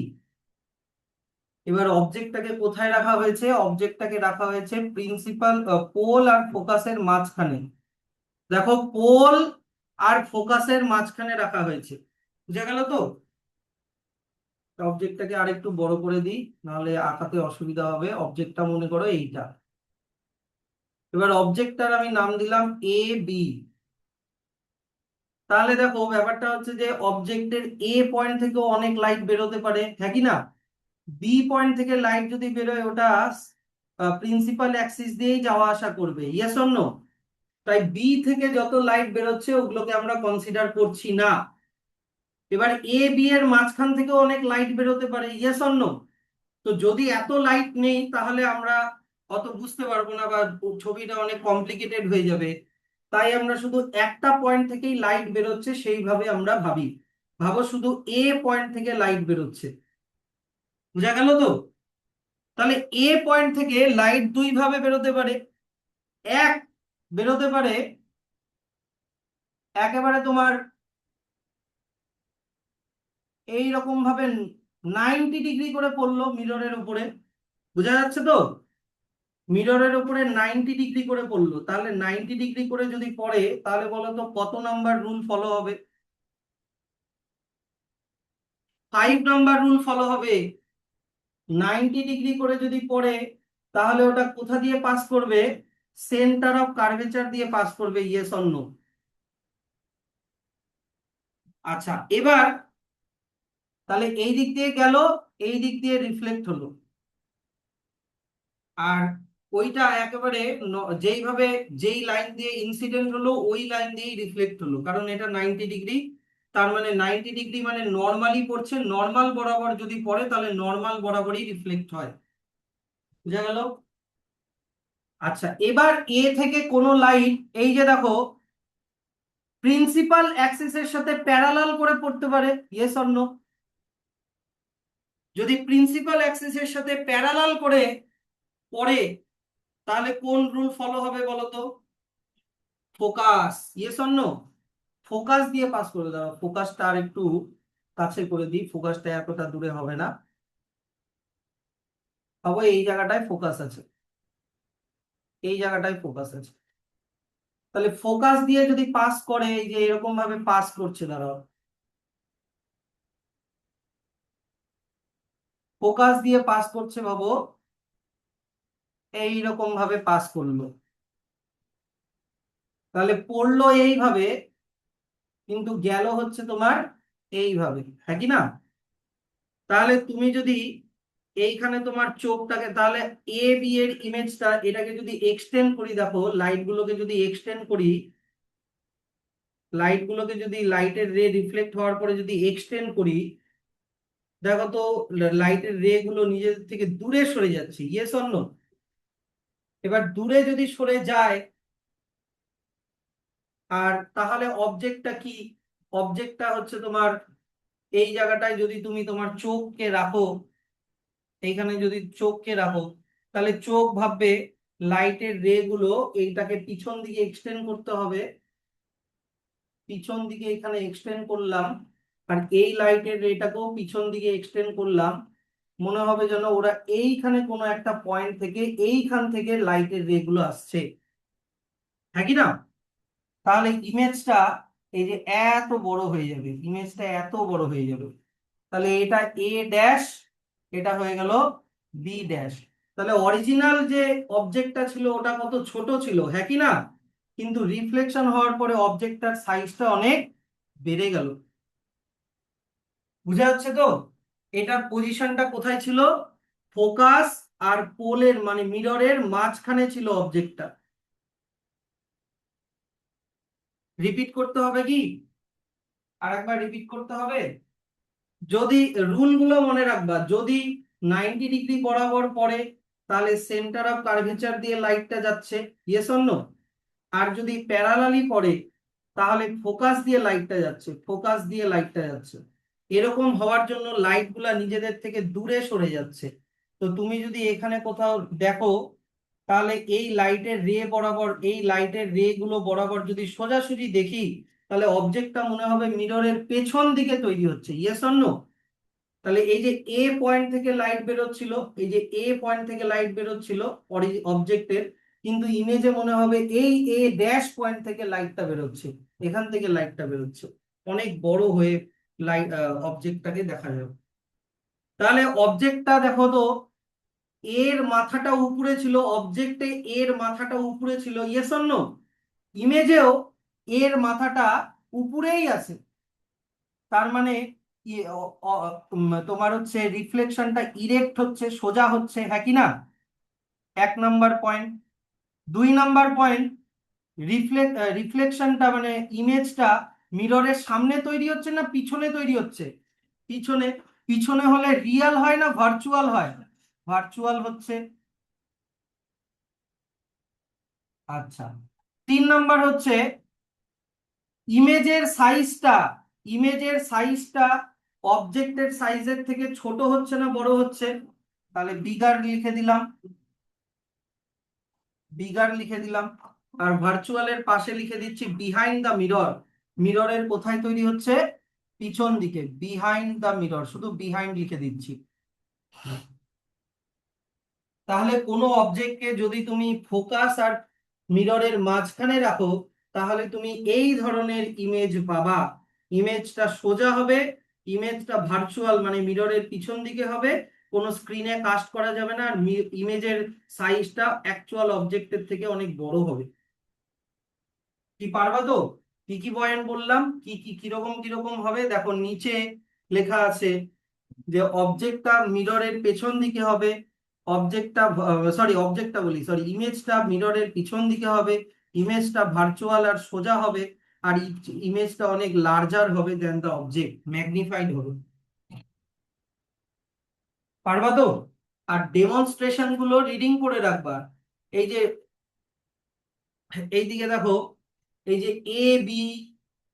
এবার অবজেক্টটাকে কোথায় রাখা হয়েছে? অবজেক্টটাকে রাখা হয়েছে প্রিন্সিপাল পোল আর ফোকাসের মাঝখানে। দেখো পোল আর ফোকাসের মাঝখানে রাখা হয়েছে। বুঝা গেল তো? অবজেক্টটাকে আর একটু বড় করে দিই, নাহলে আঁকাতে অসুবিধা হবে। অবজেক্টটা মনে করো এইটা। এবার অবজেক্টটার আমি নাম দিলাম এ বি। তাহলে দেখো ব্যাপারটা হচ্ছে যে অবজেক্টের এ পয়েন্ট থেকেও অনেক লাইট বেরোতে পারে, হ্যাঁ কি না? বি পয়েন্ট থেকে লাইট যদি বেরোয়, ওটা প্রিন্সিপাল অ্যাক্সিস দিয়েই যাওয়া আসা করবে, ইয়েস অর নো? তাই বি থেকে যত লাইট বেরোচ্ছে ওগুলোকে আমরা কনসিডার করছি না। এবার এ বি এর মাঝখান থেকেও অনেক লাইট বেরোতে পারে, ইয়েস অর নো? তো যদি এত লাইট নেই তাহলে আমরা অত বুঝতে পারবো না, বা ছবিটা অনেক কমপ্লিকেটেড হয়ে যাবে। তাই আমরা শুধু একটা পয়েন্ট থেকেই লাইট বেরোচ্ছে সেইভাবে আমরা ভাবি। ভাবো শুধু এ পয়েন্ট থেকে লাইট বেরোচ্ছে। বুঝা গেল তো? তাহলে এ পয়েন্ট থেকে লাইট দুই ভাবে বেরোতে পারে। এক, বেরোতে পারে একেবারে তোমার এই রকম ভাবে 90 ডিগ্রি করে পড়লো মিররের উপরে। বোঝা যাচ্ছে তো? মিররের উপরে 90 ডিগ্রি করে পড়লো, তাহলে 90 ডিগ্রি করে যদি পড়ে তাহলে বলো তো কত নাম্বার রুল ফলো হবে? 5 নাম্বার রুল ফলো হবে। 90 ডিগ্রি করে যদি পড়ে তাহলে ওটা কোথা দিয়ে পাস করবে? সেন্টার অফ কার্ভেচার দিয়ে পাস করবে, ইয়েস অর নো? আচ্ছা, এবার তাহলে এই দিক দিয়ে গেল, এই দিক দিয়ে রিফ্লেক্ট হলো। আর ওইটা একেবারে যেইভাবে যেই লাইন দিয়ে ইনসিডেন্ট হলো ওই লাইন দিয়েই রিফ্লেক্ট হলো, কারণ এটা 90 ডিগ্রি। তার মানে 90 ডিগ্রি মানে নর্মালি পড়ছে, নর্মাল বরাবর যদি পড়ে তাহলে নর্মাল বরাবরই রিফ্লেক্ট হয়। বুঝা গেল? আচ্ছা, এবার এ থেকে কোনো লাইট, এই যে দেখো, প্রিন্সিপাল অ্যাক্সিসের সাথে প্যারালাল করে পড়তে পারে, ইয়েস অর নো? যদি প্রিন্সিপাল অ্যাক্সিসের সাথে প্যারালাল করে পড়ে তাহলে কোন রুল ফলো হবে বলো তো? Focus, yes or no? Focus দিয়ে পাস করে দাও। ফোকাসটা আর একটু কাছে করে দিই, ফোকাসটা এতটা দূরে হবে না। ভাবো এই জায়গাটায় ফোকাস আছে, এই জায়গাটায় ফোকাস আছে। তাহলে ফোকাস দিয়ে যদি পাস করে, এই যে এরকম ভাবে পাস করছে, দাঁড়াও, ফোকাস দিয়ে পাস করছে, ভাবো এই রকম ভাবে পাস করলো। তাহলে পড়লো এইভাবে, কিন্তু গেল হচ্ছে তোমার এইভাবে, হ্যাঁ কি না? তাহলে তুমি যদি এইখানে তোমার চোখটাকে, তাহলে এ বি এর ইমেজটা, এটাকে যদি এক্সটেন্ড করি, দেখো লাইট গুলোকে যদি এক্সটেন্ড করি, লাইট গুলোকে যদি লাইটের রে রিফ্লেক্ট হওয়ার পরে যদি এক্সটেন্ড করি, দেখো তো লাইটের রে গুলো নিজেদের থেকে দূরে সরে যাচ্ছে, ইয়েস অর নো? এবার দূরে যদি সরে যায়, আর তাহলে অবজেক্টটা কি? অবজেক্টটা হচ্ছে তোমার এই জায়গাটায় যদি তুমি তোমার চোখকে রাখো, এইখানে যদি চোখকে রাখো, তাহলে চোখ ভাববে লাইটের রে গুলো এইটাকে পিছন দিকে এক্সটেন্ড করতে হবে। পিছন দিকে এখানে এক্সটেন্ড করলাম, আর এই লাইটের রেটাকেও পিছন দিকে এক্সটেন্ড করলাম। মনে হবে যেন ওরা এইখানে কোনো একটা পয়েন্ট থেকে, এইখান থেকে লাইটের রে গুলো আসছে, হ্যাঁ কি না? তাহলে ইমেজটা এই যে এত বড় হয়ে যাবে, ইমেজটা এত বড় হয়ে যাবে। তাহলে এটা এ ড্যাশ, এটা হয়ে গেল বি ড্যাশ। তাহলে অরিজিনাল যে অবজেক্টটা ছিল ওটা কত ছোট ছিল, হ্যাঁ কি না? কিন্তু রিফ্লেকশন হওয়ার পরে অবজেক্টটার সাইজটা অনেক বেড়ে গেল। বুঝা যাচ্ছে তো? এটার পজিশনটা কোথায় ছিল? ফোকাস আর পোলের মানে মিররের মাঝখানে ছিল অবজেক্টটা। রিপিট করতে হবে কি? আরেকবার রিপিট করতে হবে। যদি রুলগুলো মনে রাখবা, যদি 90 ডিগ্রি বরাবর পড়ে তাহলে সেন্টার অফ কার্ভেচার দিয়ে লাইটটা যাচ্ছে, ইয়েস অর নো? আর যদি প্যারালালি পড়ে তাহলে ফোকাস দিয়ে লাইটটা যাচ্ছে, ফোকাস দিয়ে লাইটটা যাচ্ছে। এরকম হওয়ার জন্য লাইট গুলা নিজেদের থেকে দূরে সরে যাচ্ছে। তো তুমি যদি এখানে কোথাও দেখো, তাহলে এই লাইটের রে বরাবর, এই লাইটের রে গুলো বরাবর যদি সোজাসুজি দেখি, তাহলে অবজেক্টটা মনে হবে মিররের পেছন দিকে তৈরি হচ্ছে, ইয়েস অর নো? তাহলে এই যে এ পয়েন্ট থেকে লাইট বেরোচ্ছিল, এই যে এ পয়েন্ট থেকে লাইট বেরোচ্ছিল অবজেক্টের, কিন্তু ইমেজে মনে হবে এই এ ড্যাশ পয়েন্ট থেকে লাইটটা বেরোচ্ছে। এখান থেকে লাইটটা বেরোচ্ছে, অনেক বড় হয়ে লাইট অবজেক্টটাকে দেখা যাবে। তাহলে অবজেক্টটা দেখো তো, এর মাথাটা উপরে ছিল, অবজেক্টে এর মাথাটা উপরে ছিল, ইয়েস অর নো? ইমেজেও এর মাথাটা উপরেই আছে। তার মানে তোমার হচ্ছে রিফ্লেকশনটা ইরেক্ট হচ্ছে, সোজা হচ্ছে, হ্যাঁ কি না? 1 নাম্বার পয়েন্ট। 2 নাম্বার পয়েন্ট, রিফ্লেকশনটা মানে ইমেজটা মিররের সামনে তৈরি হচ্ছে না পিছনে তৈরি হচ্ছে? পিছনে। পিছনে হলে রিয়েল হয় না ভার্চুয়াল হয়? ভার্চুয়াল হচ্ছে। আচ্ছা, 3 নাম্বার হচ্ছে ইমেজের সাইজটা, ইমেজের সাইজটা অবজেক্টের সাইজের থেকে ছোট হচ্ছে না বড় হচ্ছে? তাহলে বিগার লিখে দিলাম, বিগার লিখে দিলাম। আর ভার্চুয়ালের পাশে লিখে দিচ্ছি বিহাইন্ড দা মিরর। মিররের কোথায় তৈরি হচ্ছে? পিছন দিকে, বিহাইন্ড দা মিরর, শুধু বিহাইন্ড লিখে দিচ্ছি। তাহলে কোনো অবজেক্টকে যদি তুমি ফোকাস আর মিররের মাঝখানে রাখো, তাহলে তুমি এই ধরনের ইমেজ পাবা। ইমেজটা সোজা হবে, ইমেজটা ভার্চুয়াল মানে মিররের পিছন দিকে হবে, কোনো স্ক্রিনে কাস্ট করা যাবে না, আর ইমেজের সাইজটা অ্যাকচুয়াল অবজেক্টের থেকে অনেক বড় হবে। কি পারবা তো? কি কি পয়েন্ট বললাম, কি কি কিরকম কিরকম হবে দেখো, নিচে লেখা আছে যে অবজেক্টটা মিররের পেছন দিকে হবে, অবজেক্টটা অবজেক্টটা বলি সরি ইমেজটা মিররের পিছন দিকে হবে, ইমেজটা ভার্চুয়াল আর সোজা হবে, আর ইমেজটা অনেক লার্জার হবে দেন দ্য অবজেক্ট, ম্যাগনিফাইড হবে। পারবা তো? আর ডেমনস্ট্রেশন গুলো রিডিং করে রাখবা। এই যে এইদিকে দেখো, এই যে এ বি,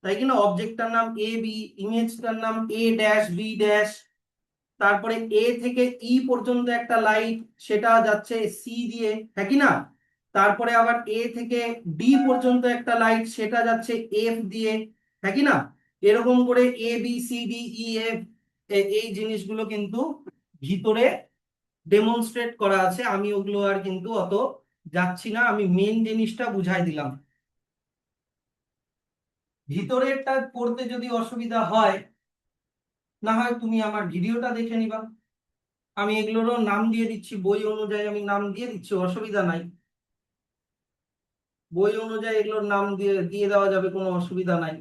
তাই কি না? অবজেক্টটার নাম এ বি, ইমেজটার নাম এ ড্যাশ বি ড্যাশ, তারপরে এ থেকে ই পর্যন্ত একটা লাইট, সেটা যাচ্ছে সি দিয়ে, হ্যাঁ কি না? তারপরে আবার এ থেকে ডি পর্যন্ত একটা লাইট, সেটা যাচ্ছে এফ দিয়ে, হ্যাঁ কি না? এরকম করে A B C D E F, এই জিনিসগুলো কিন্তু ভিতরে ডেমনস্ট্রেট করা আছে। আমি ওগুলো আর কিন্তু অত যাচ্ছি না, আমি মেন জিনিসটা বুঝাই দিলাম। ভিতরেরটা পড়তে যদি অসুবিধা হয়, না হয় তুমি আমার ভিডিওটা দেখে নিবা। আমি এগুলোরও নাম দিয়ে দিচ্ছি, বই অনুযায়ী আমি নাম দিয়ে দিচ্ছি, অসুবিধা নাই। বই অনুযায়ী এগুলোর নাম দিয়ে দিয়ে দেওয়া যাবে, কোনো অসুবিধা নাই।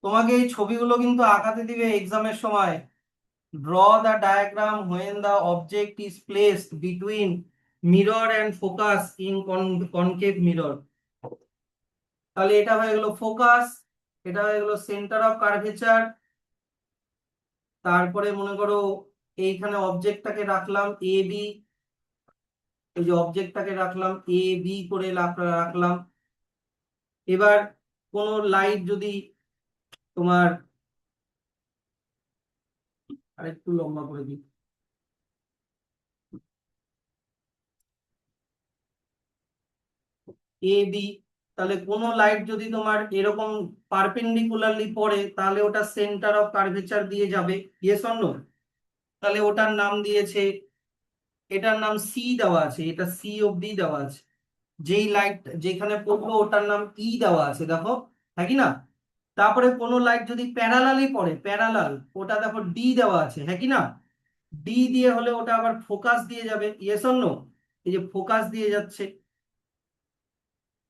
তোমাকে এই ছবিগুলো কিন্তু আঁকাতে দিবে এক্সামের সময়। Draw the diagram when the object is placed between mirror and focus in concave mirror. তাহলে এটা হয়ে গেল ফোকাস, এটা হয়ে গেল সেন্টার অফ কার্ভেচার। তারপরে মনে করো এইখানে অবজেক্টটাকে রাখলাম এ বি, এই যে অবজেক্টটাকে রাখলাম এ বি করে রাখলাম। এবার কোন লাইট যদি তোমার, আরেকটু লম্বা করে দিই, এ বি, তাহলে কোন লাইট যদি তোমার এরকম পারপেন্ডিকুলারলি পড়ে, তাহলে ওটা সেন্টার অফ কার্ভেচার দিয়ে যাবে, ইয়েস অর নো? তাহলে ওটার নাম দিয়েছে, এটার নাম সি দেওয়া আছে, এটা সি অব্দি দেওয়া আছে। যেই লাইট যেখানে পড়লো ওটার নাম ই দেওয়া আছে, দেখো, হ্যাঁ কি না? তারপরে কোনো লাইট যদি প্যারালালি পড়ে, প্যারালাল, ওটা দেখো ডি দেওয়া আছে, হ্যাঁ কি না? ডি দিয়ে হলে ওটা আবার ফোকাস দিয়ে যাবে, ইয়েস অর নো? এই যে ফোকাস দিয়ে যাচ্ছে,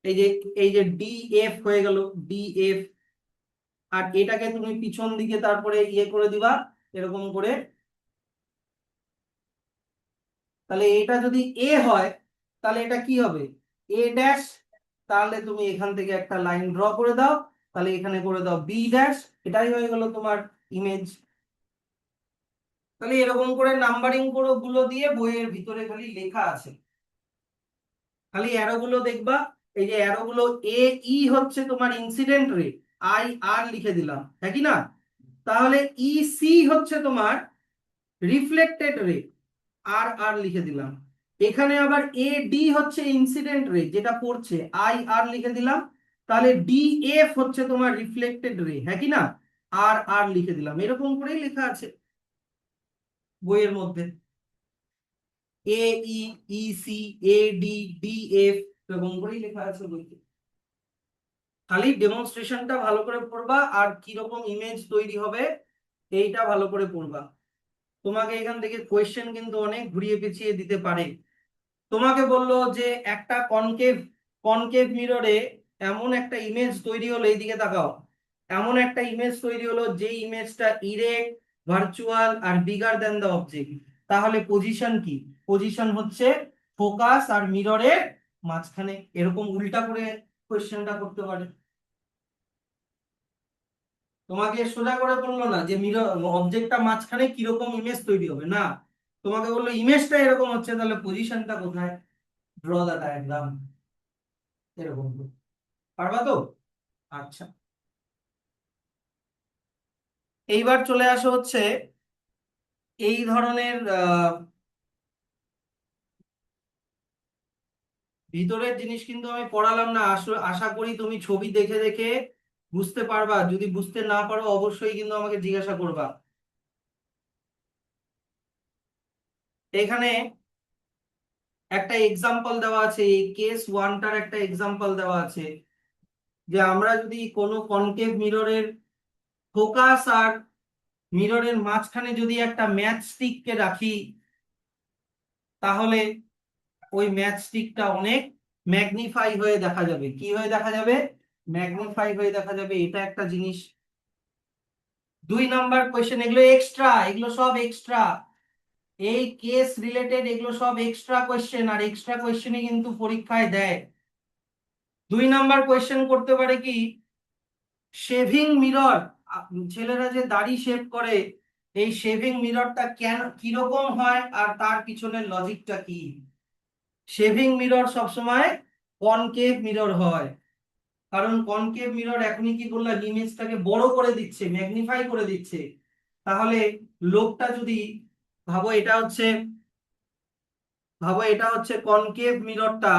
এই যে এই যে ডি এফ হয়ে গেল, ডি এফ। আর এটাকে তুমি পিছন দিকে তারপরে ইয়ে করে দিবা এরকম করে। তাহলে এটা যদি এ হয়, তাহলে এটা কি হবে? A dash. তাহলে তুমি এখান থেকে একটা লাইন ড্র করে দাও, তাহলে এখানে করে দাও বি ড্যাশ। এটাই হয়ে গেল তোমার ইমেজ। তাহলে এরকম করে নাম্বারিং গুলো দিয়ে বইয়ের ভিতরে খালি লেখা আছে, খালি অ্যারো গুলো দেখবা। এই যে অ্যারো গুলো, এ ই হচ্ছে তোমার ইনসিডেন্ট রে, আই আর লিখে দিলাম, হ্যাঁ কি না? তাহলে ই সি হচ্ছে তোমার রিফ্লেক্টেড রে, আর আর লিখে দিলাম। এখানে আবার এ ডি হচ্ছে ইনসিডেন্ট রে যেটা পড়ছে, আই আর লিখে দিলাম। তাহলে ডি এফ হচ্ছে তোমার রিফ্লেক্টেড রে, হ্যাঁ কি না? আর আর লিখে দিলাম, এরকম করেই লেখা আছে বইয়ের মধ্যে। A E, E C, A D, D F, এরকম করেই লেখা আছে বইতে। খালি ডেমনস্ট্রেশনটা ভালো করে পড়বা আর কিরকম ইমেজ তৈরি হবে এইটা ভালো করে পড়বা। তোমাকে এখান থেকে কোয়েশ্চেন কিন্তু অনেক ঘুরিয়ে পেঁচিয়ে দিতে পারে। তোমাকে বললো যে একটা কনকেভ কনকেভ মিররে এমন একটা ইমেজ তৈরি হলো, এইদিকে তাকাও, এমন একটা ইমেজ তৈরি হলো যে ইমেজটা ইরেক্ট, ভার্চুয়াল আর বিগার দ্যান দ্য অবজেক্ট। তাহলে পজিশন কি? পজিশন হচ্ছে ফোকাস আর মিররের মাঝখানে। এরকম উল্টা করে কোয়েশ্চেনটা করতে পারে। তোমাকে সোজা করে বললো না যে মিরর অবজেক্টটা মাঝখানে কিরকম ইমেজ তৈরি হবে, না, তোমাকে বললো ইমেজটা এরকম হচ্ছে, তাহলে পজিশনটা কোথায়, ড্র দ্য ডায়াগ্রাম, এরকম করে। পারবা তো? আচ্ছা, এইবার চলে আসো হচ্ছে এই ধরনের ভিতরের জিনিস কিন্তু আমি পড়ালাম না, আশা করি তুমি ছবি দেখে দেখে বুঝতে পারবা। যদি বুঝতে না পারো অবশ্যই কিন্তু আমাকে জিজ্ঞাসা করবা। এখানে একটা এক্সাম্পল দেওয়া আছে, এই কেস ওয়ানটার একটা এক্সাম্পল দেওয়া আছে, যে আমরা যদি কোনো কনকেভ মিররের ফোকাস আর মিররের মাঝখানে যদি একটা ম্যাচ স্টিককে রাখি, তাহলে ওই ম্যাচ স্টিকটা অনেক ম্যাগনিফাই হয়ে দেখা যাবে। কি হয়ে দেখা যাবে? ম্যাগনিফাই হয়ে দেখা যাবে, এটা একটা জিনিস। 2 নাম্বার কোয়েশ্চেন, এগুলো এক্সট্রা, এগুলো সব এক্সট্রা, এই কেস রিলেটেড এগুলো সব এক্সট্রা কোয়েশ্চেন, আর এক্সট্রা কোয়েশ্চেনই কিন্তু পরীক্ষায় দেয়। 2 নাম্বার কোয়েশ্চেন করতে পারে কি, শেভিং মিরর, ছেলেরা যে দাড়ি শেভ করে, এই শেভিং মিররটা কেন কিরকম হয় আর তার পিছনের লজিকটা কি। শেভিং মিরর সবসময় কনকেভ মিরর হয়, কারণ কনকেভ মিরর এখনই কি বললাম, ইমেজটাকে বড় করে দিচ্ছে, ম্যাগনিফাই করে দিচ্ছে। তাহলে লোকটা যদি, ভাবো এটা হচ্ছে ভাবো এটা হচ্ছে কনকেভ মিররটা।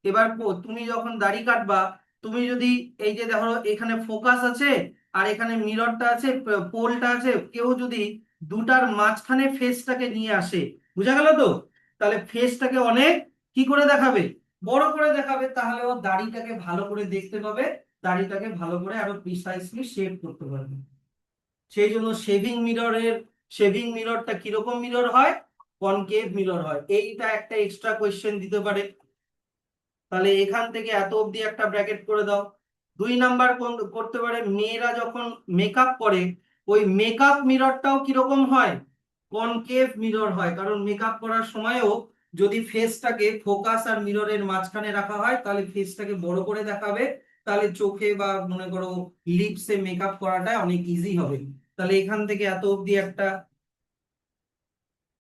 এবার তুমি যখন দাড়ি কাটবা, তুমি যদি এই যে দেখো এখানে ফোকাস আছে আর এখানে মিররটা আছে, পোলটা আছে, কেউ যদি দুটার মাঝখানে ফেসটাকে নিয়ে আসে, বুঝা গেল তো? তাহলে ফেসটাকে অনেক কি করে দেখাবে, বড় করে দেখাবে, তাহলে ও দাড়িটাকে ভালো করে দেখতে পাবে, দাড়িটাকে ভালো করে আরো প্রিসাইসলি শেপ করতে পারবে। সেই জন্য শেভিং মিররটা কিরকম মিরর হয়, কনকেভ মিরর হয়। এইটা একটা এক্সট্রা কোয়েশ্চেন দিতে পারে। তাহলে এখান থেকে এত অবধি একটা ব্র্যাকেট করে দাও। 2 নাম্বার করতে পারে, মেয়েরা যখন মেকআপ করে, ওই মেকআপ মিররটাও কিরকম হয়, কনকেভ মিরর হয়, কারণ মেকআপ করার সময়ও যদি ফেসটাকে ফোকাস আর মিররের মাঝখানে রাখা হয়, তাহলে ফেসটাকে বড় করে দেখাবে, তাহলে চোখে বা মনে করো লিপসে মেকআপ করাটা অনেক ইজি হবে। তাহলে এখান থেকে এত অবধি একটা,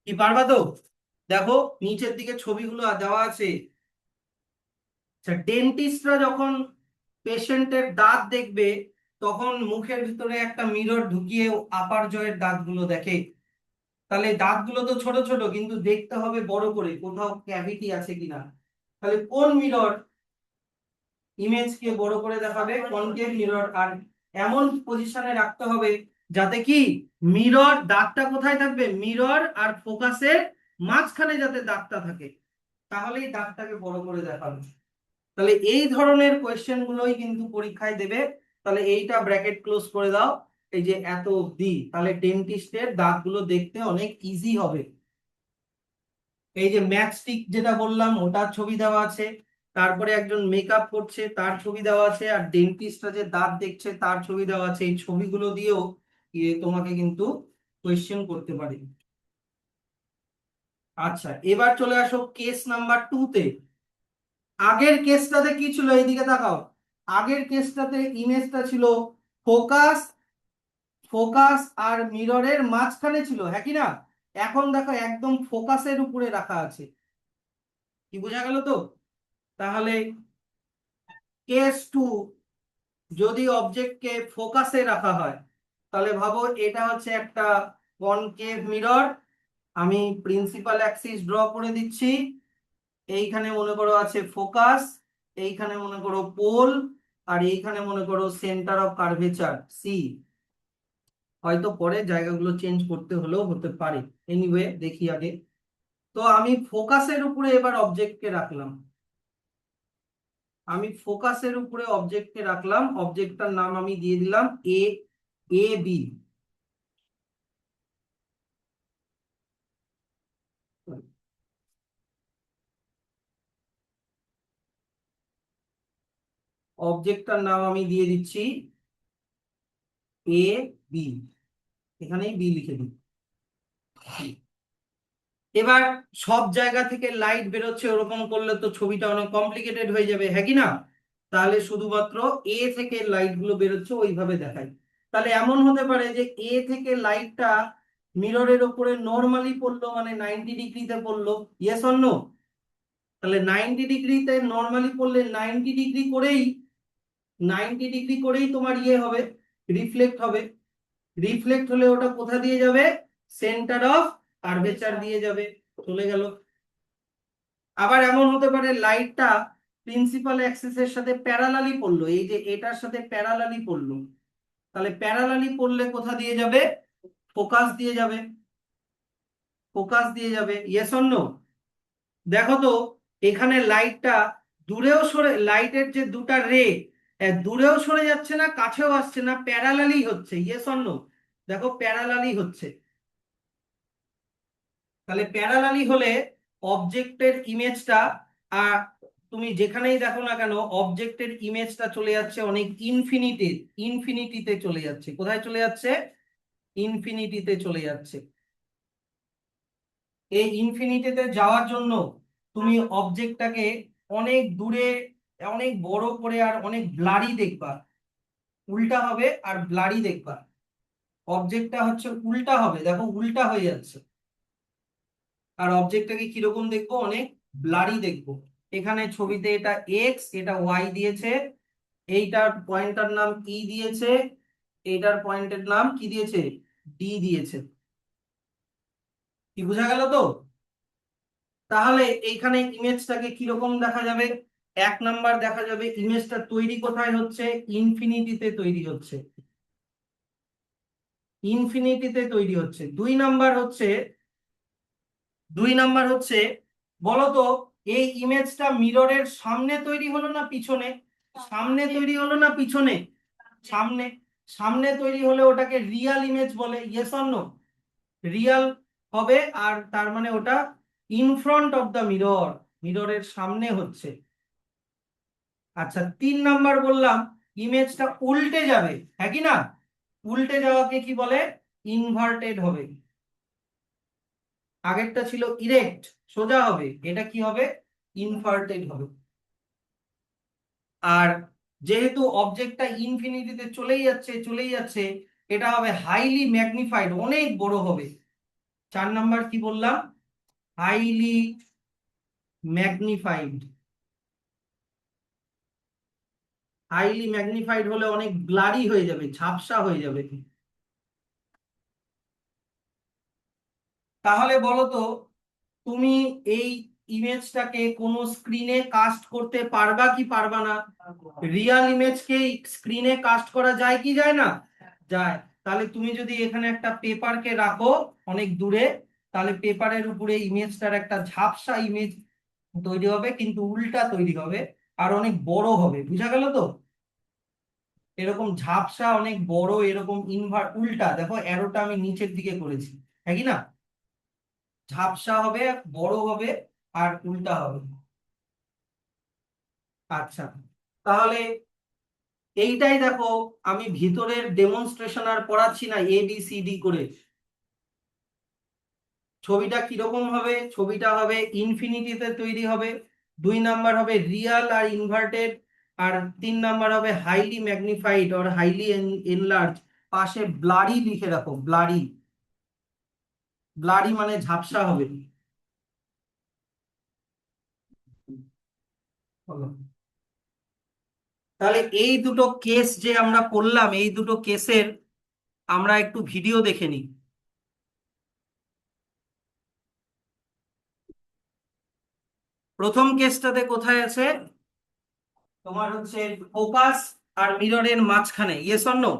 কি পারবা তো? দেখো নিচের দিকে ছবিগুলো দেওয়া আছে। আচ্ছা, ডেন্টিস্টরা যখন পেশেন্টের দাঁত দেখবে, তখন মুখের ভিতরে একটা মিরর ঢুকিয়ে আপার জয়ের দাঁতগুলো দেখে। তাহলে দাঁতগুলো তো ছোট ছোট, কিন্তু দেখতে হবে বড় করে কোথাও ক্যাভিটি আছে কিনা। তাহলে কোন মিরর ইমেজকে বড় করে দেখাবে? Concave mirror. আর এমন পজিশনে রাখতে হবে যাতে কি মিরর, দাঁতটা কোথায় থাকবে, মিরর আর ফোকাসের মাঝখানে যাতে দাঁতটা থাকে, তাহলেই দাঁতটাকে বড় করে দেখাবে। তাহলে এই ধরনের কোয়েশ্চেন গুলোই কিন্তু পরীক্ষায় দেবে। তাহলে এইটা ব্র্যাকেট ক্লোজ করে দাও, এই যে এত অবধি, তাহলে ডেন্টিস্টের দাঁতগুলো দেখতে অনেক ইজি হবে। এই যে ম্যাচস্টিক যেটা বললাম ওটার ছবি দেওয়া আছে, তারপরে একজন মেকআপ করছে তার ছবি দেওয়া আছে, আর ডেন্টিস্টরা যে দাঁত দেখছে তার ছবি দেওয়া আছে। এই ছবিগুলো দিয়েও তোমাকে কিন্তু কোয়েশ্চেন করতে পারে। আচ্ছা, এবার চলে আসো কেস নাম্বার 2 তে। আগের কেসটাতে কি ছিল, এইদিকে তাকাও, আগের কেসটাতে ইমেজটা ছিল ফোকাস ফোকাস আর মিররের মাঝখানে ছিল, হ্যাঁ কি না? এখন দেখো একদম ফোকাসের উপরে রাখা আছে। কি বোঝা গেল তো? তাহলে কেস 2, যদি অবজেক্টকে ফোকাসে রাখা হয়, তাহলে ভাবো এটা হচ্ছে একটা কনকেভ মিরর। আমি প্রিন্সিপাল অ্যাক্সিস ড্র করে দিচ্ছি। এইখানে মনে করো আছে ফোকাস, এইখানে মনে করো পোল, আর এইখানে মনে করো সেন্টার অফ কার্ভেচার সি। হয়তো পরে জায়গাগুলো চেঞ্জ করতে হলেও হতে পারে। এনিওয়ে দেখি আগে। তো আমি ফোকাসের উপরে এবার অবজেক্টকে রাখলাম, অবজেক্টটার নাম আমি দিয়ে দিলাম এ, এ বি। অবজেক্টটার নাম আমি দিয়ে দিচ্ছি এ বি, এখানেই বি লিখে দিই। এবার সব জায়গা থেকে লাইট বেরোচ্ছে, ওরকম করলে তো ছবিটা অনেক কমপ্লিকেটেড হয়ে যাবে, হ্যাঁ কি না? তাহলে শুধুমাত্র এ থেকে লাইট গুলো বেরোচ্ছে ওইভাবে দেখাই। তাহলে এমন হতে পারে যে এ থেকে লাইটটা মিররের ওপরে নর্মালি পড়লো, মানে 90 ডিগ্রিতে পড়লো, ইয়েস অর নো? তাহলে 90 ডিগ্রিতে নর্মালি পড়লে 90 ডিগ্রি করেই তোমার ইয়ে হবে, রিফ্লেক্ট হবে। রিফ্লেক্ট হলে ওটা কোথা দিয়ে যাবে? সেন্টার অফ কার্ভেচার দিয়ে যাবে, চলে গেল। আবার এমন হতে পারে লাইটটা প্রিন্সিপাল অ্যাক্সিসের সাথে প্যারালালি পড়লো, এই যে এটার সাথে প্যারালালি পড়লো, তাহলে প্যারালালি পড়লে কোথা দিয়ে যাবে? ফোকাস দিয়ে যাবে, ইয়েস অর নো? দেখো তো, এখানে লাইটটা দূরেও সরে, লাইটের যে দুটা রে দূরেও সরে যাচ্ছে না, কাছেও আসছে না, প্যারালালি হচ্ছে, ইয়েস অর নো? দেখো প্যারালালি হচ্ছে। তাহলে প্যারালালি হলে অবজেক্টের ইমেজটা, আর তুমি যেখানেই দেখো না কেন অবজেক্টের ইমেজটা চলে যাচ্ছে অনেক ইনফিনিটিতে চলে যাচ্ছে। কোথায় চলে যাচ্ছে? ইনফিনিটিতে চলে যাচ্ছে। এই ইনফিনিটিতে যাওয়ার জন্য তুমি অবজেক্টটাকে অনেক দূরে, অনেক বড় করে আর অনেক ব্লারি দেখবা, উল্টা হবে আর ব্লারি দেখবা। অবজেক্টটা হচ্ছে উল্টা হবে, দেখো উল্টা হয়ে যাচ্ছে। আর অবজেক্টটাকে কিরকম দেখবো? অনেক ব্লারি দেখবো। এখানে ছবিতে এটা এক্স, এটা ওয়াই দিয়েছে, এইটার পয়েন্টার নাম ই দিয়েছে, এইটার পয়েন্টের নাম কি দিয়েছে? ডি দিয়েছে। কি বোঝা গেল তো? তাহলে এইখানে ইমেজটাকে কিরকম দেখা যাবে? এক নাম্বার দেখা যাবে ইমেজটা তৈরি কোথায় হচ্ছে? ইনফিনিটিতে তৈরি হচ্ছে, দুই নাম্বার হচ্ছে বলতো, এই ইমেজটা মিররের সামনে তৈরি হলো না পিছনে? সামনে তৈরি হলো না পিছনে? সামনে। সামনে তৈরি হলে ওটাকে রিয়াল ইমেজ বলে, ইয়েস অর নো? রিয়াল হবে, আর তার মানে ওটা in front of the mirror, মিররের সামনে হচ্ছে। আচ্ছা, 3 নাম্বার বললাম ইমেজটা উল্টে যাবে, হ্যাঁ কি না? উল্টে যাওয়াকে কি বলে? ইনভার্টেড হবে। আগেরটা ছিল ইরেক্ট, সোজা হবে, এটা কি হবে? ইনভার্টেড হবে। আর যেহেতু অবজেক্টটা ইনফিনিটিতে চলেই যাচ্ছে, এটা হবে হাইলি ম্যাগনিফাইড, অনেক বড় হবে। 4 নাম্বার কি বললাম? Highly magnified. হাইলি ম্যাগনিফাইড হলে অনেক ব্লারি হয়ে যাবে, ঝাপসা হয়ে যাবে। তাহলে বলো তো, তুমি এই ইমেজটাকে কোনো স্ক্রিনে কাস্ট করতে পারবা কি পারবা না? রিয়াল ইমেজকে স্ক্রিনে কাস্ট করা যায় কি যায় না? যায়। তাহলে তুমি যদি এখানে একটা পেপারকে রাখো অনেক দূরে, তাহলে পেপারের উপরে ইমেজটার একটা ঝাপসা ইমেজ তৈরি হবে, কিন্তু উল্টা তৈরি হবে, আর অনেক বড় হবে। বুঝা গেল তো? এরকম ঝাপসা অনেক বড়, এরকম উল্টা, দেখো অ্যারোটা আমি নিচের দিকে করেছি, হ্যাঁ কি না? ঝাপসা হবে, বড় হবে, আর উল্টা হবে। আচ্ছা, তাহলে এইটাই দেখো, আমি ভিতরের ডেমনস্ট্রেশন আর করাচ্ছি না, এ বি সি ডি করে। ছবিটা কিরকম হবে? ছবিটা হবে ইনফিনিটিতে তৈরি হবে, 2 নাম্বার হবে রিয়াল আর ইনভার্টেড, আর 3 নাম্বার হবে highly magnified are highly enlarge. পাশে ব্লারি লিখে রাখো, ব্লারি। ব্লারি মানে ঝাপসা হবে। বলো। তাহলে এই দুটো কেস যে আমরা পড়লাম, এই দুটো কেসের আমরা একটু ভিডিও দেখে নিই। প্রথম কেসটাতে কোথায় আছে? তোমার হচ্ছে ফোকাস আর মিররের মাঝখানে, ইয়েস অর নো?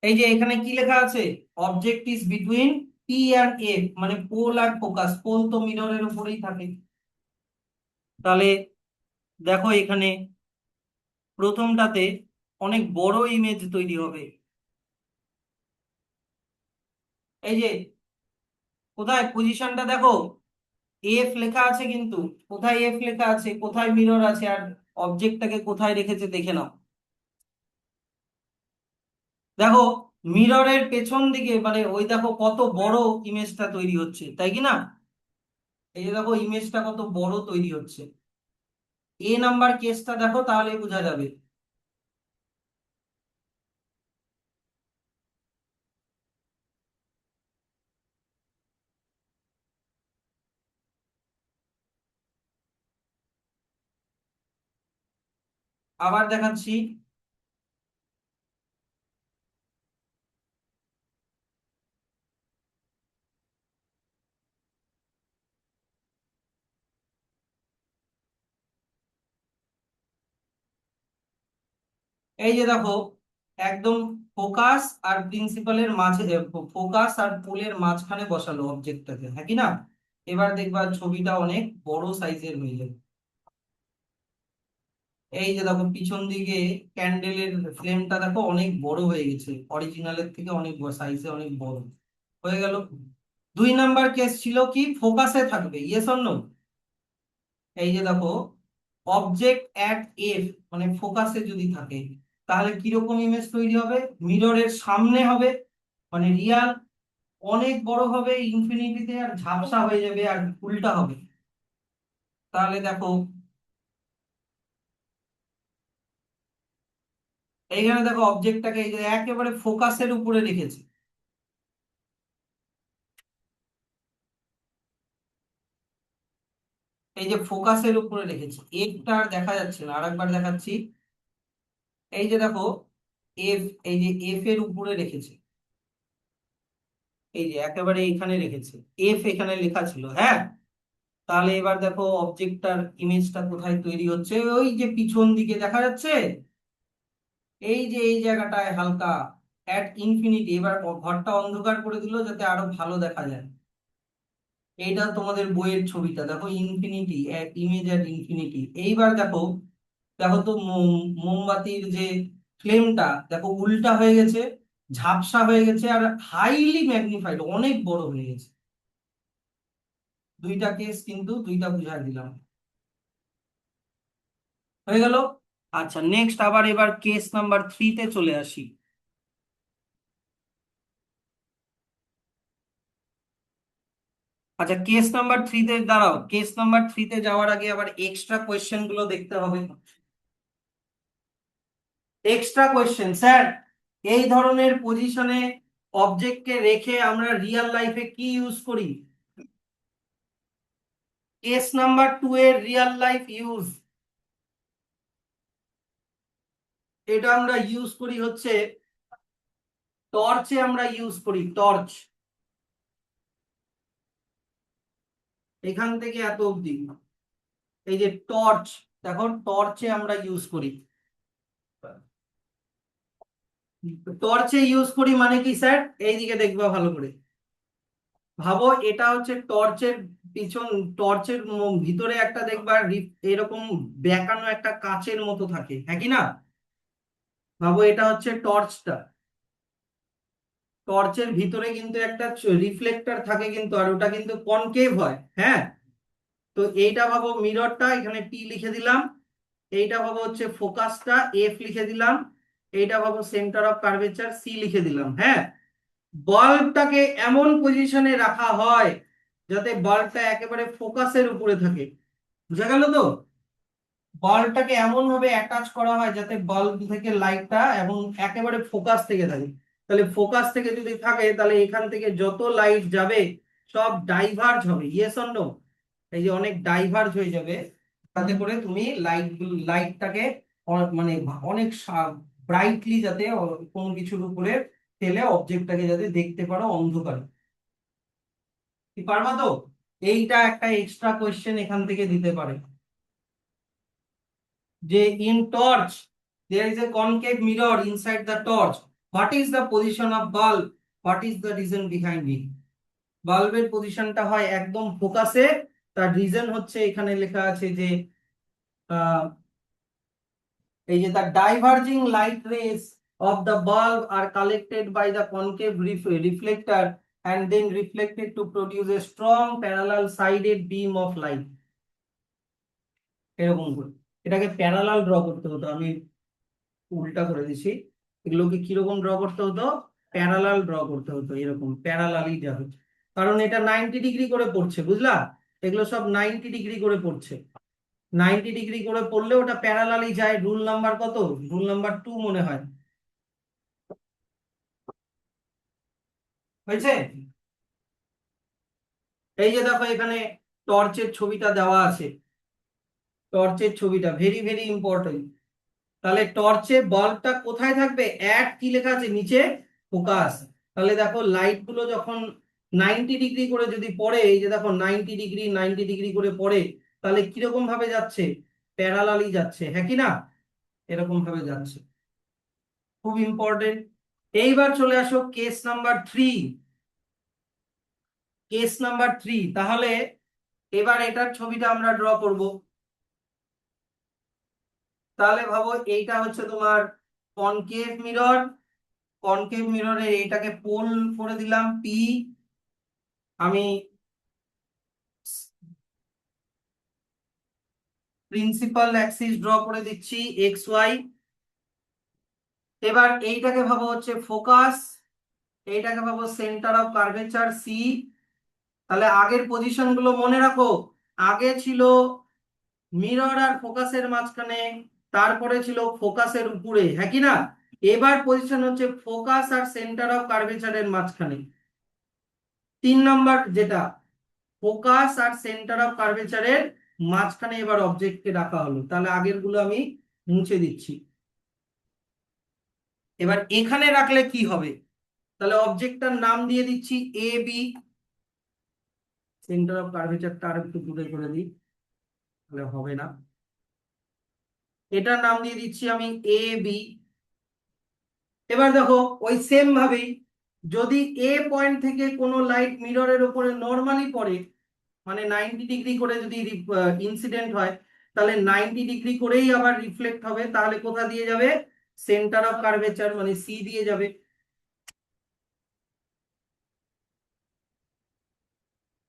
এই যে এখানে কি লেখা আছে, object is between P and F, মানে পোল আর ফোকাস। পোল তো মিররের উপরেই থাকে। তাহলে দেখো এখানে প্রথমটাতে অনেক বড় ইমেজ তৈরি হবে। এই যে কোথায় পজিশনটা দেখো, এফ লেখা আছে, কিন্তু কোথায় এফ লেখা আছে, কোথায় মিরর আছে, আর অবজেক্টটাকে কোথায় রেখেছে দেখে নাও। দেখো মিররের পেছন দিকে, মানে ওই দেখো কত বড় ইমেজটা তৈরি হচ্ছে, তাই কি না? এই যে দেখো ইমেজটা কত বড় তৈরি হচ্ছে। এ নাম্বার কেসটা দেখো, তাহলে বোঝা যাবে। আবার দেখাচ্ছি। এই যে দেখো একদম ফোকাস আর প্রিন্সিপালের মাঝে, ফোকাস আর পোলের মাঝখানে বসালো অবজেক্টটাকে, হ্যাঁ কি না? এবার দেখবা ছবিটা অনেক বড় সাইজের হয়ে যাবে। এই যে দেখো পিছন দিকে ক্যান্ডেলের ফ্লেমটা দেখো অনেক বড় হয়ে গেছে, অরিজিনালের থেকে অনেক সাইজে অনেক বড় হয়ে গেল। দুই নাম্বার কেস ছিল কি, ফোকাসে থাকবে, ইয়েস অর নো? এই যে দেখো অবজেক্ট অ্যাট এফ, মানে ফোকাসে যদি থাকে, তাহলে কিরকম ইমেজ তৈরি হবে? মিররের সামনে হবে, মানে রিয়াল, অনেক বড় হবে ইনফিনিটিতে, আর ঝাপসা হয়ে যাবে, আর উল্টা হবে। তাহলে দেখো এইখানে দেখো অবজেক্টটাকে এই যে একেবারে ফোকাসের উপরে রেখেছে। এই যে ফোকাসের উপরে রেখেছে, এফটা আর দেখা যাচ্ছে না, আরেকবার দেখাচ্ছি। এই যে দেখো এফ, এই যে এফ এর উপরে রেখেছে, এই যে একেবারে এখানে রেখেছে, এফ এখানে লেখা ছিল, হ্যাঁ। তাহলে এবার দেখো অবজেক্টটার ইমেজটা কোথায় তৈরি হচ্ছে, ওই যে পিছন দিকে দেখা যাচ্ছে, এই যে এই জায়গাটায় হালকা অ্যাট ইনফিনিটি। এবার ঘরটা অন্ধকার করে দিল যাতে আরো ভালো দেখা যায়। এইটা তোমাদের বইয়ের ছবিটা দেখো, ইনফিনিটি, ইমেজ অ্যাট ইনফিনিটি। এইবার দেখো, দেখো তো মোমবাতির যে ফ্লেমটা দেখো উল্টা হয়ে গেছে, ঝাপসা হয়ে গেছে, আর হাইলি ম্যাগনিফাইড, অনেক বড় হয়ে গেছে। দুইটা কেস কিন্তু দুইটা বুঝাই দিলাম, হয়ে গেল। আচ্ছা নেক্সট, আবার এবার কেস নাম্বার 3 তে চলে আসি। আচ্ছা কেস নাম্বার 3 তে দাঁড়াও, কেস নাম্বার 3 তে যাওয়ার আগে আবার এক্সট্রা কোয়েশ্চেন গুলো দেখতে হবে। এক্সট্রা কোয়েশ্চেন স্যার, এই ধরনের পজিশনে অবজেক্টকে রেখে আমরা রিয়েল লাইফে কি ইউজ করি? কেস নাম্বার 2 এর রিয়েল লাইফ ইউজ, এটা আমরা ইউজ করি হচ্ছে টর্চে, আমরা ইউজ করি টর্চ, এখান থেকে এত অবধি। এই যে টর্চ, দেখো টর্চে আমরা ইউজ করি। টর্চে ইউজ করি মানে কি স্যার, এইদিকে দেখবা ভালো করে। ভাবো এটা হচ্ছে টর্চের পিছন, টর্চের ভিতরে একটা দেখবা এরকম বেঁকানো একটা কাচের মতো থাকে, হ্যাঁ কি না? ভাবো এটা হচ্ছে টর্চটা, টর্চের ভিতরে কিন্তু একটা রিফ্লেক্টর থাকে কিন্তু, আর ওটা কিন্তু কনকেভ হয়, হ্যাঁ। তো এইটা ভাবো মিররটা, এখানে পি লিখে দিলাম। এইটা ভাবো হচ্ছে ফোকাসটা, এফ লিখে দিলাম। এইটা ভাবো সেন্টার অফ কার্ভেচার, সি লিখে দিলাম, হ্যাঁ। বাল্বটাকে এমন পজিশনে রাখা হয় যাতে বাল্বটা একেবারে ফোকাসের উপরে থাকে, বুঝা গেল তো? বাল্বটাকে এমন ভাবে অ্যাটাচ করা হয় যাতে বাল্ব থেকে লাইটটা এবং একেবারে ফোকাস থেকে থাকে। তাহলে ফোকাস থেকে যদি থাকে, তাহলে এখান থেকে যত লাইট যাবে সব ডাইভার্জ হবে, ইয়েস অর নো? এই যে অনেক ডাইভার্জ হয়ে যাবে, তাতে করে তুমি লাইটটাকে মানে অনেক ব্রাইটলি যাতে কোনো কিছুর উপরে ফেলে অবজেক্টটাকে যাতে দেখতে পারো অন্ধকারে। কি পারবা তো? এইটা একটা এক্সট্রা কোয়েশ্চেন এখান থেকে দিতে পারে, যে in torch there is a concave mirror inside the torch, what is the position of bulb, what is the reason behind it. বাল্বের পজিশনটা হয় একদম ফোকাসে, তার রিজন হচ্ছে এখানে লেখা আছে যে আহ, এই যে the diverging light rays of the bulb are collected by the concave reflector and then reflected to produce a strong parallel sided beam of light। এরকম করে এটাকে প্যারালাল ড্র করতে হতো, আমি উল্টা করে দিছি। এগুলোকে কিরকম ড্র করতে হতো, প্যারালাল ড্র করতে হতো, এরকম প্যারালালি যাবে, কারণ এটা 90 ডিগ্রি করে পড়ছে, বুঝলা? এগুলো সব 90 ডিগ্রি করে পড়ছে, 90 ডিগ্রি করে পড়লে ওটা প্যারালালি যায়। রুল নাম্বার কত, রুল নাম্বার 2 মনে হয়, হয়েছে? এই যে দেখো এখানে টর্চের ছবিটা দেওয়া আছে, টর্চের ছবিটা ভেরি ভেরি ইম্পর্টেন্ট। তাহলে টর্চে বাল্বটা কোথায় থাকবে, কি লেখা আছে নিচে, ফোকাস। তাহলে দেখো লাইট গুলো যখন 90 ডিগ্রি করে যদি পড়ে, এই যে দেখো 90 ডিগ্রি 90 ডিগ্রি করে পড়ে, তাহলে কিরকম ভাবে যাচ্ছে, প্যারালালি যাচ্ছে, হ্যাঁ কি না? এরকম ভাবে যাচ্ছে, খুব ইম্পর্টেন্ট। এইবার চলে আসো কেস নাম্বার 3। কেস নাম্বার 3, তাহলে এবার এটার ছবিটা আমরা ড্র করব। তাহলে ভাবো এইটা হচ্ছে তোমার কনকেভ মিরর, কনকেভ মিররের এইটাকে পোল করে দিলাম পি, আমি প্রিন্সিপাল অ্যাক্সিস ড্র করে দিচ্ছি এক্স ওয়াই। এবার এইটাকে ভাবো হচ্ছে ফোকাস, এইটাকে ভাবো সেন্টার অফ কার্ভেচার সি। তাহলে আগের পজিশন গুলো মনে রাখো, আগে ছিল মিরর আর ফোকাসের মাঝখানে, তারপরে ছিল ফোকাসের উপরে, হ্যাঁ কি না? এবার পজিশন হচ্ছে ফোকাস আর সেন্টার অফ কার্ভেচারের মাঝখানে। 3 নাম্বার যেটা, ফোকাস আর সেন্টার অফ কার্ভেচারের মাঝখানে এবার অবজেক্টকে রাখা হলো। তাহলে আগের গুলো আমি মুছে দিচ্ছি। এবার এখানে রাখলে কি হবে, তাহলে অবজেক্টটার নাম দিয়ে দিচ্ছি এ বি, সেন্টার অফ কার্ভেচারটা আর একটু দূরে করে দিই, তাহলে হবে না। এটার নাম দিয়ে দিচ্ছি আমি এ বি। এবার দেখো ওই সেম ভাবেই, যদি এ পয়েন্ট থেকে কোনো লাইট মিররের উপরে নর্মালি পড়ে, মানে 90 ডিগ্রি করে যদি ইনসিডেন্ট হয়, তাহলে 90 ডিগ্রি করেই আবার রিফ্লেক্ট হবে, তাহলে কোথা দিয়ে যাবে, সেন্টার অফ কার্ভেচার মানে সি দিয়ে যাবে।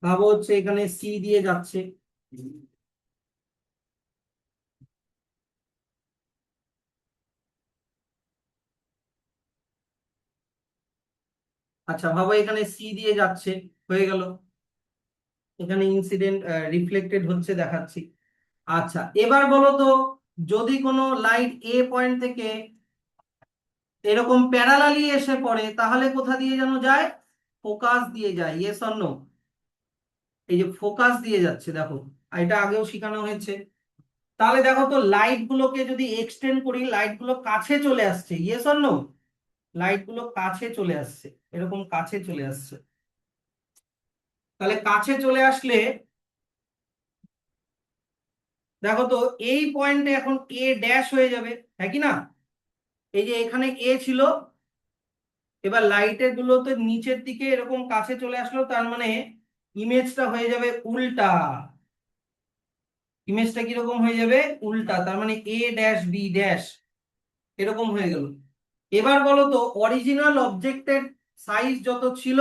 ভাবো হচ্ছে এখানে সি দিয়ে যাচ্ছে। আচ্ছা ভাবো এখানে সি দিয়ে যাচ্ছে, হয়ে গেল, এখানে ইনসিডেন্ট রিফ্লেক্টেড হচ্ছে দেখাচ্ছি। আচ্ছা এবার বলো তো, যদি কোনো লাইট এ পয়েন্ট থেকে এরকম প্যারালালি এসে পড়ে, তাহলে কোথা দিয়ে যেন যায়, ফোকাস দিয়ে যায়, ইয়েস অর নো? এই যে ফোকাস দিয়ে যাচ্ছে দেখো, আর এটা আগেও শেখানো হয়েছে। তাহলে দেখো তো লাইট গুলোকে যদি এক্সটেন্ড করি, লাইট গুলো কাছে চলে আসছে, ইয়েস অর নো? লাইট গুলো কাছে চলে আসছে, এরকম কাছে চলে আসছে। তাহলে কাছে চলে আসলে দেখো তো এই পয়েন্টে এখন এ ড্যাশ হয়ে যাবে, হ্যাঁ কি না? এই যে এখানে এ ছিল, এবার লাইটের গুলো তো নিচের দিকে এরকম কাছে চলে আসলো, তার মানে ইমেজটা হয়ে যাবে উল্টা। ইমেজটা কিরকম হয়ে যাবে, উল্টা, তার মানে এ ড্যাশ বি ড্যাশ, এরকম হয়ে গেল। এবার বলো তো অরিজিনাল অবজেক্টের সাইজ যত ছিল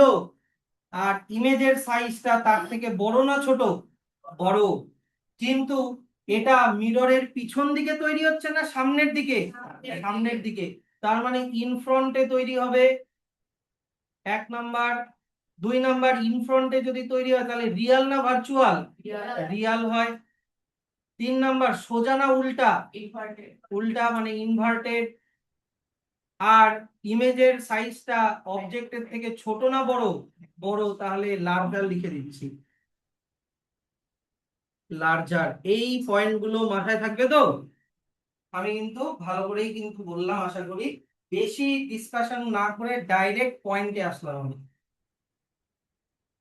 আর ইমেজের সাইজটা তার থেকে বড় না ছোট, বড়। কিন্তু এটা মিররের পিছন দিকে তৈরি হচ্ছে না সামনের দিকে, সামনের দিকে, তার মানে ইন ফ্রন্টে তৈরি হবে 1 নাম্বার। 2 নাম্বার, ইন ফ্রন্টে যদি তৈরি হয় তাহলে রিয়াল না ভার্চুয়াল, রিয়াল হয়। 3 নাম্বার, সোজা না উল্টা, উল্টা মানে ইনভার্টেড। আর ইমেজের সাইজটা অবজেক্টের থেকে ছোট না বড়, বড়, তাহলে লার্জার লিখে দিচ্ছি, লার্জার। এই পয়েন্টগুলো মাথায় থাকবে তো? আমি কিন্তু ভালো করেই কিন্তু বললাম, আশা করি বেশি ডিসকাশন না করে ডাইরেক্ট পয়েন্টে আসলাম আমি,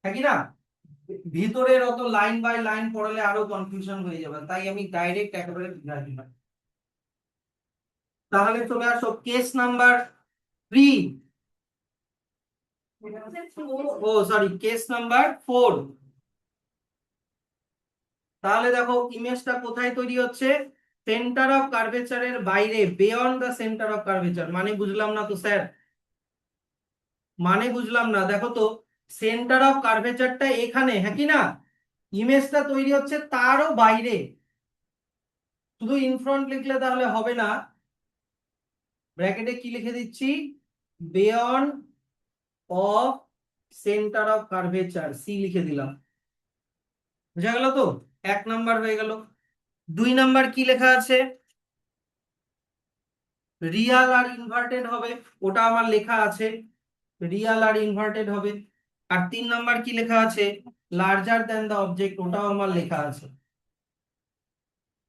থাকি না? ভিতরের অত লাইন বাই লাইন পড়ালে আরো কনফিউশন হয়ে যাবে, তাই আমি ডাইরেক্ট একেবারে বুঝাই দিলাম। তাহলে চলে আসো কেস নাম্বার থ্রি, ও সরি, কেস নাম্বার 4। তাহলে দেখো ইমেজটা কোথায় তৈরি হচ্ছে, সেন্টার অফ কার্ভেচারের বাইরে, beyond the centre of curvature. মানে বুঝলাম না তো স্যার, মানে বুঝলাম না, দেখো তো সেন্টার অফ কার্ভেচারটা এখানে, হ্যাঁ কি না, ইমেজটা তৈরি হচ্ছে তারও বাইরে। শুধু ইনফ্রন্ট লিখলে তাহলে হবে না, ব্র্যাকেটে কি লিখে দিচ্ছি, beyond of centre of curvature, C লিখে দিলাম। বুঝা গেল তো, 1 নাম্বার হয়ে গেল। 2 নাম্বার কি লেখা আছে, রিয়াল আর ইনভার্টেড হবে, ওটা আমার লেখা আছে, রিয়াল আর ইনভার্টেড হবে। আর 3 নাম্বার কি লেখা আছে, লার্জার দ্যান দ্য অবজেক্ট, ওটাও আমার লেখা আছে।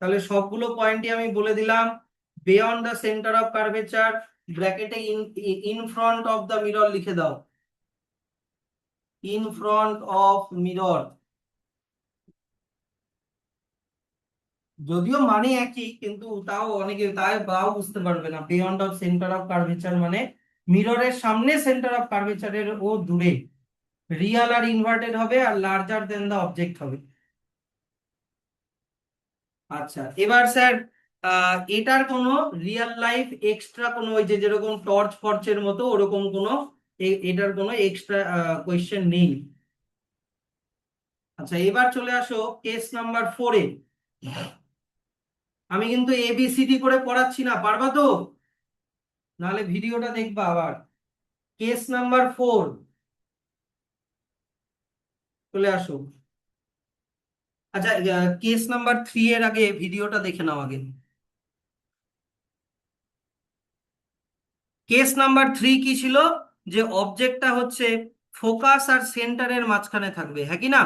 তাহলে সবগুলো পয়েন্টই আমি বলে দিলাম। Beyond the centre of curvature, ব্র্যাকেটে in front of the mirror লিখে দাও, ইন ফ্রন্ট অফ মিরর। যদিও মানে একই, কিন্তু তাও অনেকে তাও বুঝতে পারবে না, beyond of centre of curvature মানে মিররের সামনে সেন্টার অফ কার্ভেচারের ও দূরে। রিয়াল আর ইনভার্টেড হবে, are larger then the object হবে। আচ্ছা, এবার স্যার এটার কোনো রিয়েল লাইফ এক্সট্রা কোনো, ওই যে যেরকম টর্চ ফর্চের মতো ওরকম কোনো এটার কোনো এক্সট্রা কোয়েশ্চেন নেই। আচ্ছা, এবার চলে আসো কেস নাম্বার 4-এ। আমি কিন্তু এবিসিডি করে পড়াচ্ছি না, পারবা তো, নাহলে ভিডিওটা দেখবা আবার। কেস নাম্বার 4, চলে আসো। আচ্ছা, কেস নাম্বার 3 এর আগে ভিডিওটা দেখে নাও আগে। কেস নাম্বার 3 কি ছিল, যে অবজেক্টটা হচ্ছে ফোকাস আর সেন্টারের মাঝখানে থাকবে, হ্যাঁ কি না।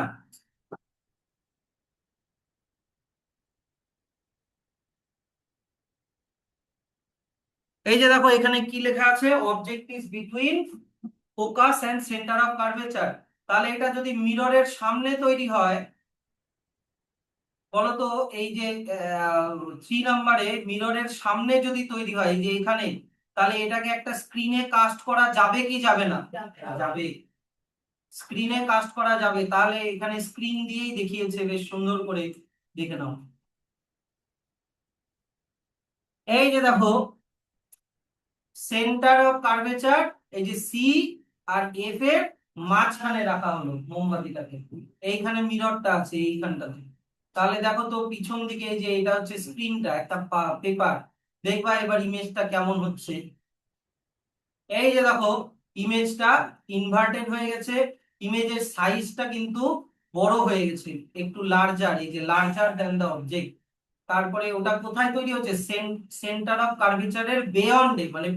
এই যে দেখো এখানে কি লেখা আছে, object is between focus and centre of curvature. তাহলে এটা যদি মিররের সামনে তৈরি হয়, বলতো, এই যে 3 নাম্বারে মিররের সামনে যদি তৈরি হয়, এই যে এখানে, তাহলে এটাকে একটা স্ক্রিনে কাস্ট করা যাবে কি যাবে না, যাবে, স্ক্রিনে কাস্ট করা যাবে। তাহলে এখানে স্ক্রিন দিয়েই দেখিয়েছে বেশ সুন্দর করে, দেখে নাও। এই যে দেখো, সেন্টার অফ কার্ভেচার, এই যে সি আর এফ এর মাঝখানে রাখা হলো মোমবাতিটাকে, এইখানে মিররটা আছে এইখানটাতে। তাহলে দেখো তো পিছন দিকে, এই যে এটা হচ্ছে স্ক্রিনটা, একটা পেপার, দেখবা এবার ইমেজটা কেমন হচ্ছে। এই যে দেখো, ইমেজটা ইনভার্টেড হয়ে গেছে, ইমেজের সাইজটা কিন্তু বড় হয়ে গেছে, একটু লার্জার, এই যে লার্জার দ্যান দ্য অবজেক্ট। তারপরে ওটা কোথায় তৈরি হচ্ছে, সেন্টার অফ কার্ভেচারের বিয়ন্ডে, মানে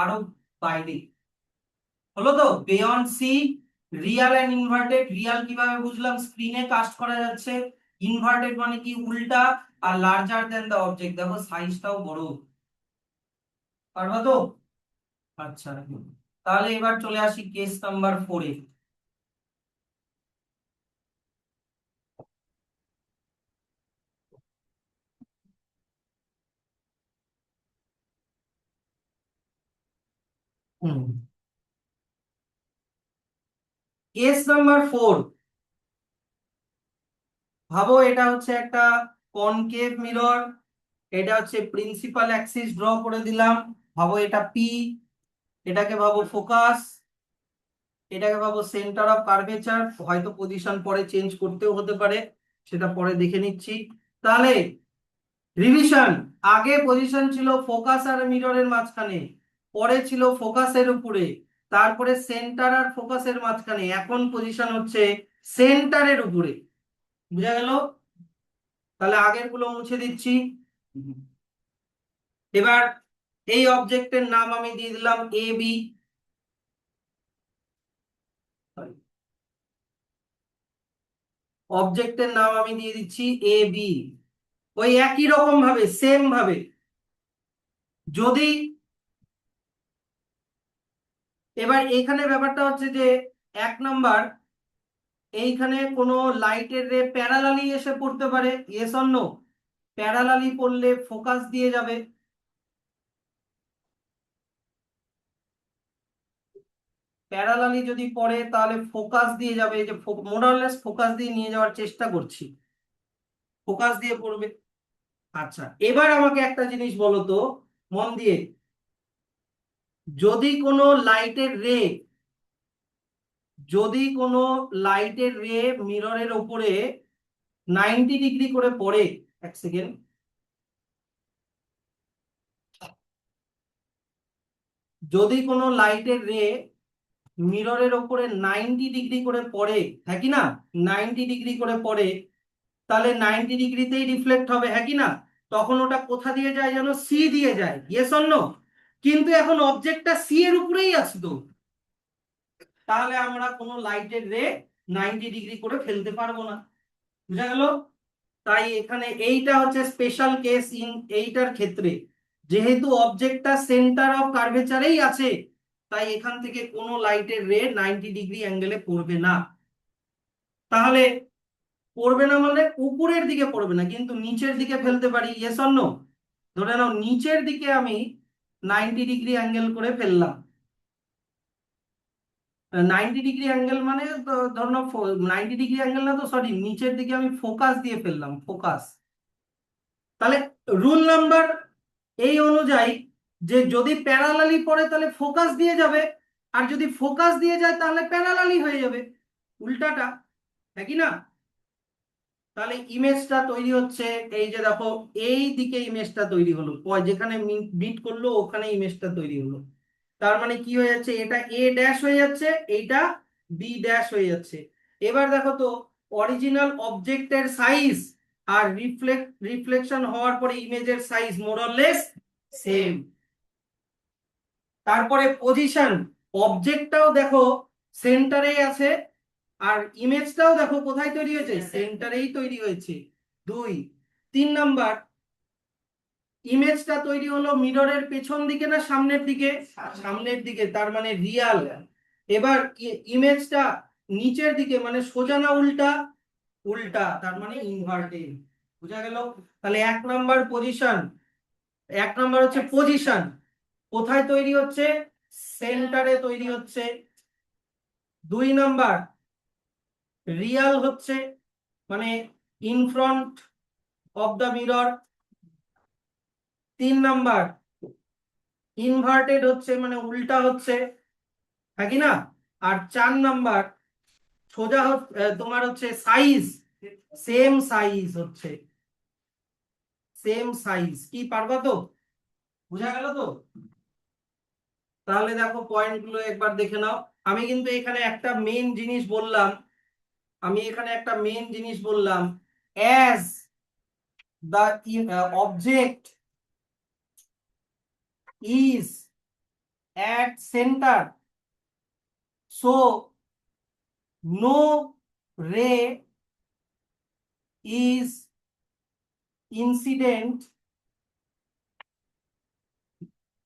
আরো বাইরে। হলো তো, beyond C, real and inverted. Real কিভাবে বুঝলাম, স্ক্রিনে কাস্ট করা যাচ্ছে, ইনভার্টেড মানে কি উল্টা, are larger then the object, দেখো সাইজটাও বড়। পারবা তো। আচ্ছা, তাহলে এবার চলে আসি কেস নাম্বার 4-এ। হুম, কেস নাম্বার 4, ভাবো এটা হচ্ছে একটা কনকেভ মিরর, এটা হচ্ছে প্রিন্সিপাল অ্যাক্সিস ড্র করে দিলাম। ভাবো এটা পি, এটাকে ভাবো ফোকাস, এটাকে ভাবো সেন্টার অফ কার্ভেচার। হয়তো পজিশন পরে চেঞ্জ করতেও হতে পারে, সেটা পরে দেখে নিচ্ছি। তাহলে রিভিশন, আগে পজিশন ছিল ফোকাস আর মিররের মাঝখানে, পরে ছিল ফোকাসের উপরে, তারপরে সেন্টার আর ফোকাসের মাঝখানে, এখন পজিশন হচ্ছে সেন্টারের উপরে। বুঝা গেল। তাহলে আগের গুলো মুছে দিচ্ছি। এবার এই অবজেক্টের নাম আমি দিয়ে দিলাম এ বি, অবজেক্টের নাম আমি দিয়ে দিচ্ছি এ বি। ওই একই রকম ভাবে, সেম ভাবে, যদি এবার এইখানে ব্যাপারটা হচ্ছে যে 1 নাম্বার, এইখানে কোনো লাইটের রে প্যারালালি এসে পড়তে পারে, ইয়েস অর নো, প্যারালালি পড়লে ফোকাস দিয়ে যাবে। প্যারালালি যদি পড়ে তাহলে ফোকাস দিয়ে যাবে, এই যে মোরালেস ফোকাস দিয়ে নিয়ে যাওয়ার চেষ্টা করছি, ফোকাস দিয়ে পড়বে। আচ্ছা, এবার আমাকে একটা জিনিস বলো তো মন দিয়ে, যদি কোনো লাইটের রে, যদি কোনো লাইটের রে মিররের ওপরে 90 ডিগ্রি করে পড়ে, এক সেকেন্ড, যদি কোনো লাইটের রে মিররের ওপরে 90 ডিগ্রি করে পড়ে, হ্যাঁ কি না, 90 ডিগ্রি করে পড়ে, তাহলে 90 ডিগ্রিতেই রিফ্লেক্ট হবে, হ্যাঁ কি না, তখন ওটা কোথা দিয়ে যায় যেন, সি দিয়ে যায়, ইয়েস অর নো? কিন্তু এখন অবজেক্টটা সি এর উপরেই আছে তো, তাহলে আমরা কোনো লাইটের রে 90 ডিগ্রি করে ফেলতে পারবো না, বুঝা গেল? তাই এখানে এইটা হচ্ছে স্পেশাল কেস ইন এইটার ক্ষেত্রে, যেহেতু অবজেক্টটা সেন্টার অফ কার্ভেচারেই আছে, তাই এখান থেকে কোনো লাইটের রে 90 ডিগ্রি অ্যাঙ্গেলে পড়বে না। তাহলে পড়বে না মানে উপরের দিকে পড়বে না, কিন্তু নিচের দিকে ফেলতে পারি, ইয়েস অর নো? ধরে নাও নিচের দিকে আমি 90 ডিগ্রি অ্যাঙ্গেল করে ফেললাম, 90 ডিগ্রি অ্যাঙ্গেল মানে ধরে নাও 90 ডিগ্রি অ্যাঙ্গেল না তো, সরি, নিচের দিকে আমি ফোকাস দিয়ে ফেললাম, ফোকাস। তাহলে রুল নাম্বার এই অনুযায়ী, যে যদি প্যারালালি পড়ে তাহলে ফোকাস দিয়ে যাবে, আর যদি ফোকাস দিয়ে যায় তাহলে প্যারালালি হয়ে যাবে, উল্টাটা, হ্যাঁ কি না? তাহলে ইমেজটা তৈরি হচ্ছে, এই যে দেখো এই দিকে ইমেজটা তৈরি হলো, যেখানে মিট করলো ওখানে ইমেজটা তৈরি হলো, তার মানে কি হয়ে যাচ্ছে, এটা এ ড্যাশ হয়ে যাচ্ছে, এইটা বি ড্যাশ হয়ে যাচ্ছে। এবার দেখো তো, অরিজিনাল অবজেক্টের সাইজ আর রিফ্লেকশন হওয়ার পরে ইমেজের size more or less same. তারপরে পজিশন, অবজেক্টটাও দেখো সেন্টারেই আছে, আর ইমেজটাও দেখো কোথায় তৈরি হয়েছে, সেন্টারেই তৈরি হয়েছে। দুই, 3 নাম্বার, ইমেজটা তৈরি হলো মিররের পেছন দিকে না সামনের দিকে, সামনের দিকে, তার মানে রিয়াল। এবার ইমেজটা নিচের দিকে, মানে সোজা না উল্টা, উল্টা, তার মানে ইনভার্টেড, বুঝা গেল? তাহলে 1 নাম্বার পজিশন, 1 নাম্বার হচ্ছে পজিশন, কোথায় তৈরি হচ্ছে, সেন্টারে তৈরি হচ্ছে। 2 নাম্বার রিয়াল হচ্ছে, মানে in front of the mirror. 3 number inverted হচ্ছে, মানে উল্টা হচ্ছে, হ্যাঁ কি না? আর 4 নাম্বার সোজা তোমার হচ্ছে সাইজ, সেম সাইজ হচ্ছে, সেম সাইজ। কি পারবা তো? বুঝা গেল তো? তাহলে দেখো পয়েন্ট গুলো একবার দেখে নাও। আমি কিন্তু এখানে একটা মেইন জিনিস বললাম, আমি এখানে একটা মেইন জিনিস বললাম, as the object is at center, so no ray is incident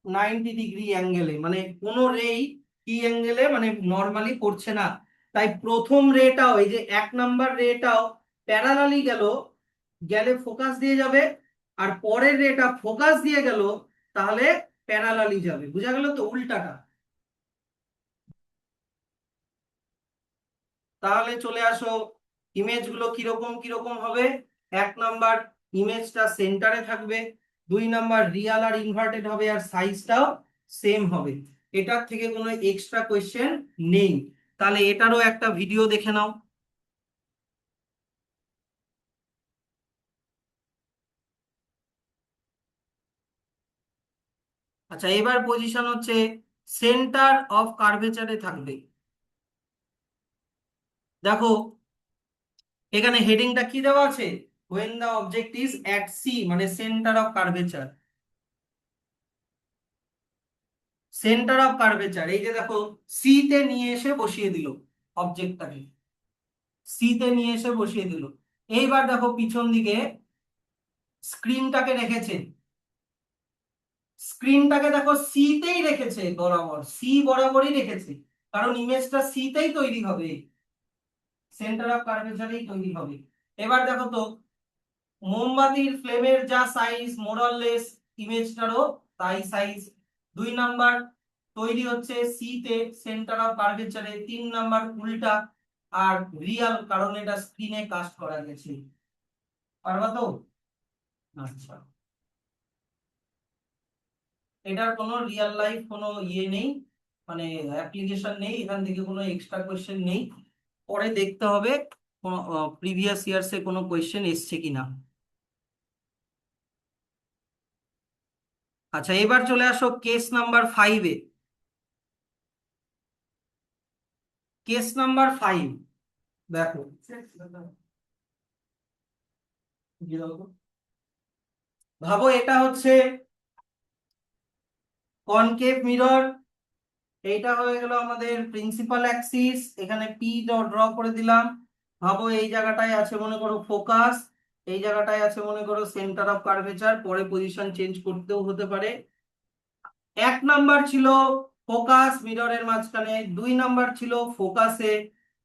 90 degree অ্যাঙ্গেলে, মানে কোন রেই কি অ্যাঙ্গেলে, মানে নর্মালি পড়ছে না। তাই প্রথম রেটাও, এই যে 1 নাম্বার রেটাও প্যারালালি গেল, গেলে ফোকাস দিয়ে যাবে, আর পরের রেটা ফোকাস দিয়ে গেল, তাহলে প্যারালালি যাবে, বুঝা গেল তো, উল্টাটা। তাহলে চলে আসো, ইমেজ গুলো কিরকম কিরকম হবে। 1 নাম্বার ইমেজটা সেন্টারে থাকবে, 2 নাম্বার রিয়াল আর ইনভার্টেড হবে, আর সাইজটাও সেম হবে। এটার থেকে কোনো এক্সট্রা কোয়েশ্চেন নেই। তাহলে এটারও একটা ভিডিও দেখে নাও। আচ্ছা, এবার পজিশন হচ্ছে সেন্টার অফ কার্ভেচারে থাকবে। দেখো এখানে হেডিংটা কি দেওয়া আছে, when the object is at C, মানে centre of curvature, centre of curvature, এই যে দেখো সি তে নিয়ে এসে বসিয়ে দিল, অবজেক্টটাকে সি তে নিয়ে এসে বসিয়ে দিল। এইবার দেখো পিছন দিকে স্ক্রিনটাকে রেখেছে, স্ক্রিনটাকে দেখো সি তেই রেখেছে, বরাবর সি বরাবরই রেখেছে, কারণ ইমেজটা সি তেই তৈরি হবে, সেন্টার অফ কার্ভেচারেই তৈরি হবে। এবার দেখো তো, মোমবাতির ফ্লেমের যা সাইজ মোর অর লেস ইমেজটারও তাই সাইজ। 2 নাম্বার তৈরি হচ্ছে সি তে সেন্টার অফ কার্ভেচারে, 3 নাম্বার উল্টা আর রিয়াল, কারণ এটা স্ক্রিনে কাস্ট করা গেছে। পারবা তো? আচ্ছা, এটার কোনো রিয়েল লাইফ কোনো ইয়ে নেই, মানে অ্যাপ্লিকেশন নেই, এখান থেকে কোনো এক্সট্রা কোয়েশ্চেন নেই। পরে দেখতে হবে প্রিভিয়াস ইয়ার্সে কোনো কোয়েশ্চেন এসছে কিনা। আচ্ছা, এবার চলে আসো কেস নাম্বার 5-এ। কেস নাম্বার 5 দেখো, ভাবো এটা হচ্ছে কনকেভ মিরর, এইটা হয়ে গেল আমাদের প্রিন্সিপাল অ্যাক্সিস, এখানে পি ড্র করে দিলাম। ভাবো এই জায়গাটায় আছে মনে করো ফোকাস, এই জায়গাটায় আছে মনে করো সেন্টার অফ কার্ভেচার, পরে পজিশন চেঞ্জ করতেও হতে পারে। 1 নাম্বার ছিল ফোকাস মিররের মাঝখানে, 2 নাম্বার ছিল ফোকাসে,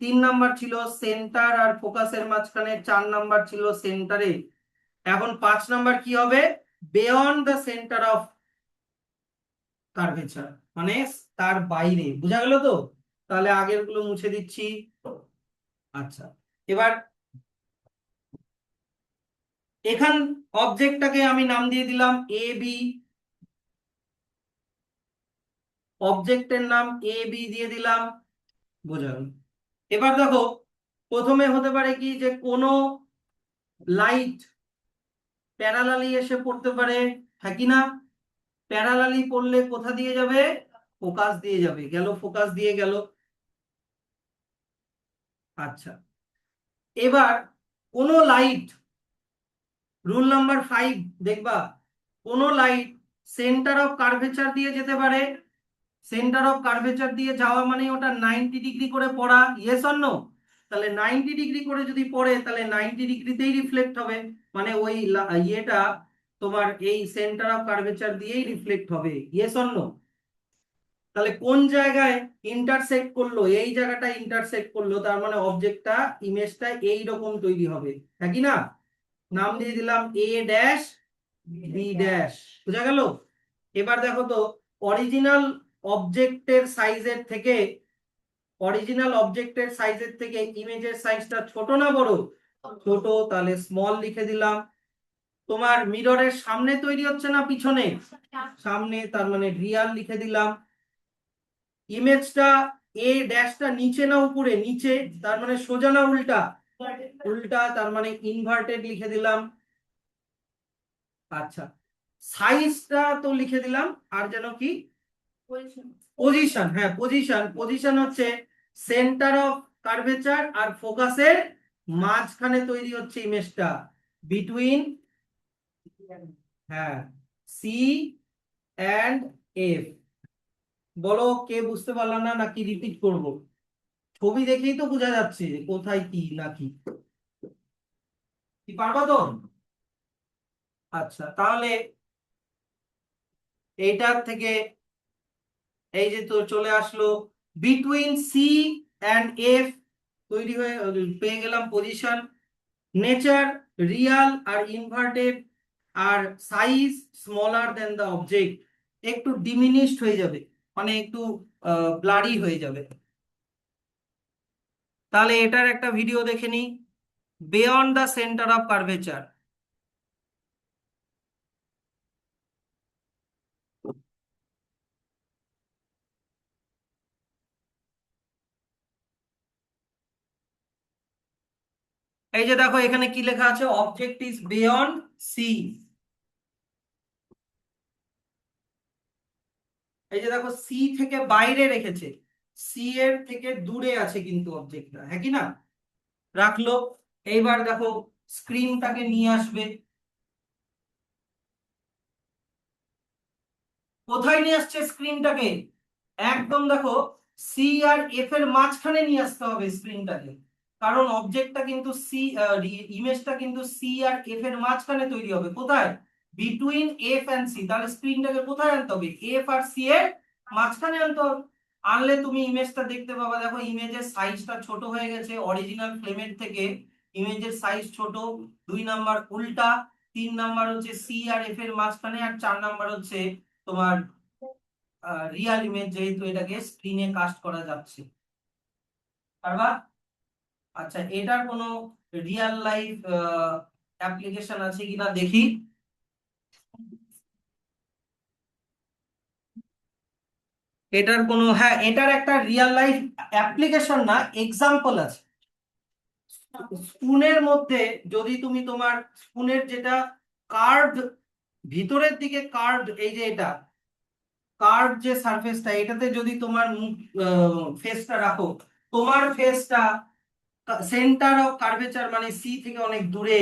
3 নাম্বার ছিল সেন্টার আর ফোকাসের মাঝখানে, 4 নাম্বার ছিল সেন্টারে। এখন 5 নাম্বার কি হবে? Beyond the centre of curvature, মানে তার বাইরে। বোঝা গেল তো? তাহলে আগের গুলো মুছে দিচ্ছি। আচ্ছা, এবার এখান অবজেক্টটাকে আমি নাম দিয়ে দিলাম এ বি, অবজেক্টের নাম এ বি দিয়ে দিলাম। বোঝা গেল? এবার দেখো, প্রথমে হতে পারে কি যে কোনো লাইট প্যারালালি এসে পড়তে পারে, হ্যাঁ কি না? প্যারালালি পড়লে কোথা দিয়ে যাবে? ফোকাস দিয়ে যাবে। গেল, ফোকাস দিয়ে গেল। আচ্ছা, এবার কোনো লাইট, রুল নাম্বার 5 দেখবা, কোনো লাইট সেন্টার অফ কার্ভেচার দিয়ে যেতে পারে। সেন্টার অফ কার্ভেচার দিয়ে যাওয়া মানে ওটা 90 ডিগ্রি করে পড়া, ইয়েস অর নো? তাহলে 90 ডিগ্রি করে যদি পড়ে তাহলে 90 ডিগ্রিতেই রিফ্লেক্ট হবে, মানে ওই ইয়েটা তোমার এই সেন্টার অফ কার্ভেচার দিয়েই রিফ্লেক্ট হবে, ইয়েস অর নো? তাহলে কোন জায়গায় ইন্টারসেক্ট করলো? এই জায়গাটা ইন্টারসেক্ট করলো, তার মানে অবজেক্টটা, ইমেজটা এইরকম তৈরি হবে, হ্যাঁ কি না? নাম দিয়ে দিলাম এ ড্যাশ বি ড্যাশ। বুঝা গেল? এবার দেখো তো, অরিজিনাল অবজেক্টের সাইজের থেকে, অরিজিনাল অবজেক্টের সাইজের থেকে ইমেজের সাইজটা ছোট না বড়? ছোট, তাহলে স্মল লিখে দিলাম। তোমার মিররের সামনে তৈরি হচ্ছে না পিছনে? সামনে, তার মানে রিয়াল লিখে দিলাম। ইমেজটা এ ড্যাশটা নিচে না উপরে? নিচে, তার মানে সোজা না উল্টা? উল্টা, তার মানে ইনভার্টেড লিখে দিলাম। আচ্ছা, সাইজটা তো লিখে দিলাম, আর যেন কি? পজিশন, হ্যাঁ পজিশন। পজিশন হচ্ছে সেন্টার অফ কার্ভেচার আর ফোকাসের মাঝখানে তৈরি হচ্ছে ইমেজটা, বিটুইন, হ্যাঁ, সি অ্যান্ড এফ। বলো কে বুঝতে পারলাম না, নাকি রিপিট করব? ছবি দেখেই তো বোঝা যাচ্ছে কোথায় কি নাকি, কি পারবা তো? আচ্ছা, তাহলে এইটার থেকে এই যে তো চলে আসলো বিটুইন সি অ্যান্ড এফ, তৈরি হয়ে পেয়ে গেলাম পজিশন। নেচার রিয়াল আর ইনভার্টেড, আর size smaller than the object, একটু ডিমিনিশড হয়ে যাবে, মানে একটু ব্লারি হয়ে যাবে। তাহলে এটার একটা ভিডিও দেখে নিই, beyond the centre of curvature. এই যে দেখো এখানে কি লেখা আছে, অবজেক্ট ইজ বিয়ন্ড সি। এই যে দেখো সি থেকে বাইরে রেখেছে, সি এর থেকে দূরে আছে কিন্তু অবজেক্টটা, হ্যাঁ কি না? রাখলো। এইবার দেখো স্ক্রিনটাকে নিয়ে আসবে, কোথায় নিয়ে আসছে স্ক্রিনটাকে? একদম দেখো সি আর এফ এর মাঝখানে নিয়ে আসতে হবে স্ক্রিনটাকে, কারণ অবজেক্টটা কিন্তু সি, ইমেজটা কিন্তু সি আর এফ এর মাঝখানে তৈরি হবে। কোথায়? Between F and C. তাহলে স্ক্রিনটাকে কোথায় আনতে হবে? এফ আর সি এর মাঝখানে আনতে হবে। আনলে তুমি ইমেজটা দেখতে পাবা, দেখো ইমেজের সাইজটা ছোট হয়ে গেছে অরিজিনাল ফ্রেমের থেকে, ইমেজের সাইজ ছোট। 2 নাম্বার উল্টা, 3 নাম্বার হচ্ছে সি আর এফ এর মাঝখানে, আর 4 নাম্বার হচ্ছে তোমার রিয়াল ইমেজ, যেহেতু এটাকে স্ক্রিনে কাস্ট করা যাচ্ছে। পারবা? আচ্ছা, এটার কোনো রিয়াল লাইফ অ্যাপ্লিকেশন আছে কিনা দেখি। এটার কোনো, হ্যাঁ, এটার একটা রিয়াল লাইফ অ্যাপ্লিকেশন না, এক্সাম্পল আছে। স্পুনের মধ্যে যদি তুমি তোমার স্পুনের যেটা কার্ভ, ভিতরের দিকে কার্ভ, এই যে এটা কার্ভ যে সারফেসটা, এটাতে যদি তোমার মুখ ফেসটা রাখো, তোমার ফেসটা সেন্টার অফ কার্ভেচার মানে সি থেকে অনেক দূরে,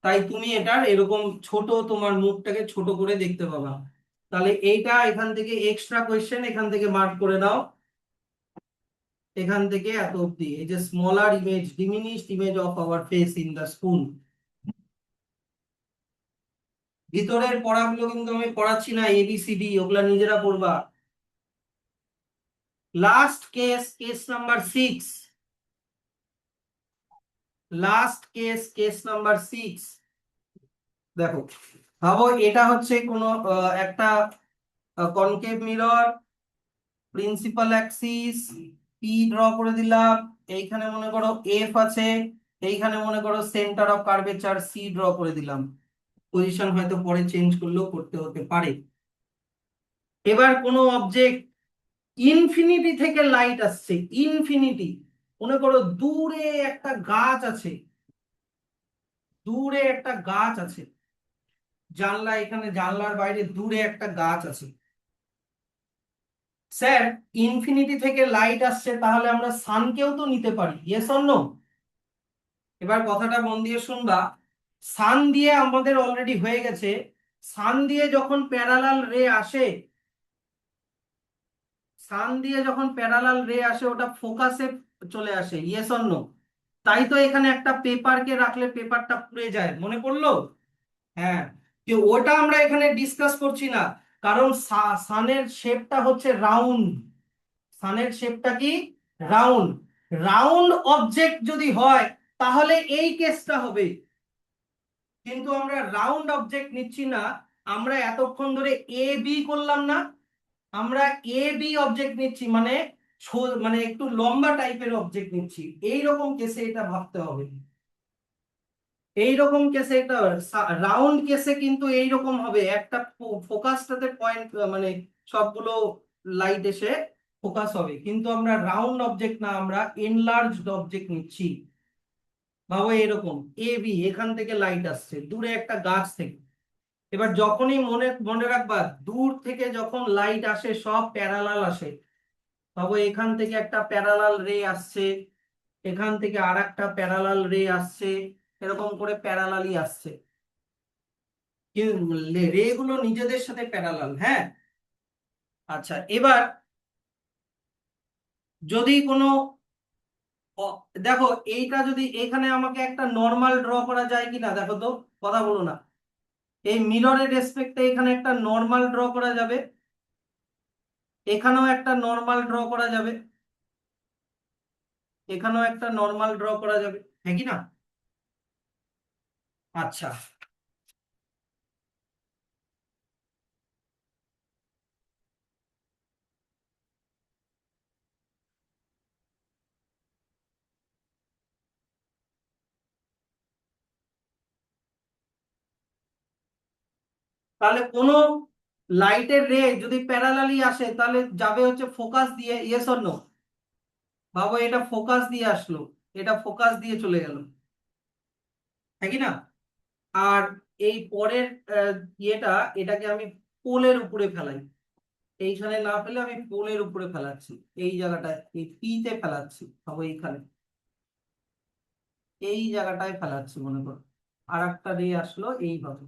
তাই তুমি এটার এরকম ছোট, তোমার মুখটাকে ছোট করে দেখতে পাবা। তাহলে এইটা এখান থেকে এক্সট্রা কোয়েশ্চেন, এখান থেকে মার্ক করে দাও। এখান থেকে এত অব্দি, এই যে smaller image, diminished image of our face in the spoon. ভিতরের পড়াগুলো কিন্তু আমি পড়াচ্ছি না, এবিসিডি ওগুলা নিজেরা পড়বা। Last case, case number 6। Last case, case number 6। দেখো, ভাবো এটা হচ্ছে কোনো একটা concave mirror, principal Axis P draw করে দিলাম, এইখানে মনে করো এফ আছে, এইখানে মনে করো centre of curvature C draw করে দিলাম। পজিশন হয়তো পরে চেঞ্জ করলেও করতে হতে পারে। এবার কোনো অবজেক্ট ইনফিনিটি থেকে লাইট আসছে, ইনফিনিটি, মনে করো দূরে একটা গাছ আছে, দূরে একটা গাছ আছে, জানলা, এখানে জানলার বাইরে দূরে একটা গাছ আছে। স্যার, ইনফিনিটি থেকে লাইট আসছে, তাহলে আমরা সানকেও তো নিতে পারি, ইয়েস অর নো? এবার কথাটা মন দিয়ে শুনবা। সান দিয়ে আমাদের অলরেডি হয়ে গেছে, সান দিয়ে যখন প্যারালাল রে আসে, সান দিয়ে যখন প্যারালাল রে আসে ওটা ফোকাসে চলে আসে, ইয়েস অর নো? তাই তো এখানে একটা পেপারকে রাখলে পেপারটা পুড়ে যায়, মনে পড়লো? হ্যাঁ, যে ওটা আমরা এখানে ডিসকাস করছি না, কারণ সানের শেপটা হচ্ছে রাউন্ড। সানের শেপটা কি? রাউন্ড। রাউন্ড অবজেক্ট যদি হয় তাহলে এই কেসটা হবে, কিন্তু আমরা রাউন্ড অবজেক্ট নিচ্ছি না। আমরা এতক্ষণ ধরে এ বি করলাম না, আমরা এ বি অবজেক্ট নিচ্ছি, মানে মানে একটু লম্বা টাইপের অবজেক্ট নিচ্ছি। এইরকম কেসে এটা ভাবতে হবে, এইরকম কেসে এটা। রাউন্ড কেসে কিন্তু এইরকম হবে, একটা ফোকাসটাতে পয়েন্ট, মানে সবগুলো লাইট এসে ফোকাস হবে, কিন্তু আমরা রাউন্ড অবজেক্ট না, আমরা এনলার্জড অবজেক্ট নিচ্ছি। ভাবো এরকম এ বি, এখান থেকে লাইট আসছে দূরে একটা গাছ থেকে। এবার যখনই মনে মনে রাখবা, দূর থেকে যখন লাইট আসে সব প্যারালাল আসে। ভাবো এখান থেকে একটা প্যারালাল রে আসছে, এখান থেকে আর একটা প্যারালাল রে আসছে, এরকম করে প্যারালালই আসছে, রে গুলো নিজেদের সাথে প্যারালাল, হ্যাঁ। আচ্ছা, এবার যদি কোনো দেখো, এইটা যদি এখানে আমাকে একটা নর্মাল ড্র করা যায় কিনা দেখো তো, কথা বলো না। এই মিররের রেসপেক্টে এখানে একটা নর্মাল ড্র করা যাবে, এখানেও একটা নর্মাল ড্র করা যাবে, এখানেও একটা নর্মাল ড্র করা যাবে, হ্যাঁ কি না? আচ্ছা, তাহলে কোনো লাইটের রে যদি প্যারালালি আসে তাহলে যাবে হচ্ছে ফোকাস দিয়ে, ইয়েস অর নো? ভাবো এটা ফোকাস দিয়ে আসলো, এটা ফোকাস দিয়ে চলে গেল, হ্যাঁ কি না? আর এই পরের ইয়েটা, এটাকে আমি পোলের উপরে ফেলাই, এইখানে না ফেলে আমি পোলের উপরে ফেলাচ্ছি, এই জায়গাটায়, এই পি তে ফেলাচ্ছি, ভাবো এইখানে, এই জায়গাটায় ফেলাচ্ছি মনে করো। আর একটা রে আসলো এইভাবে,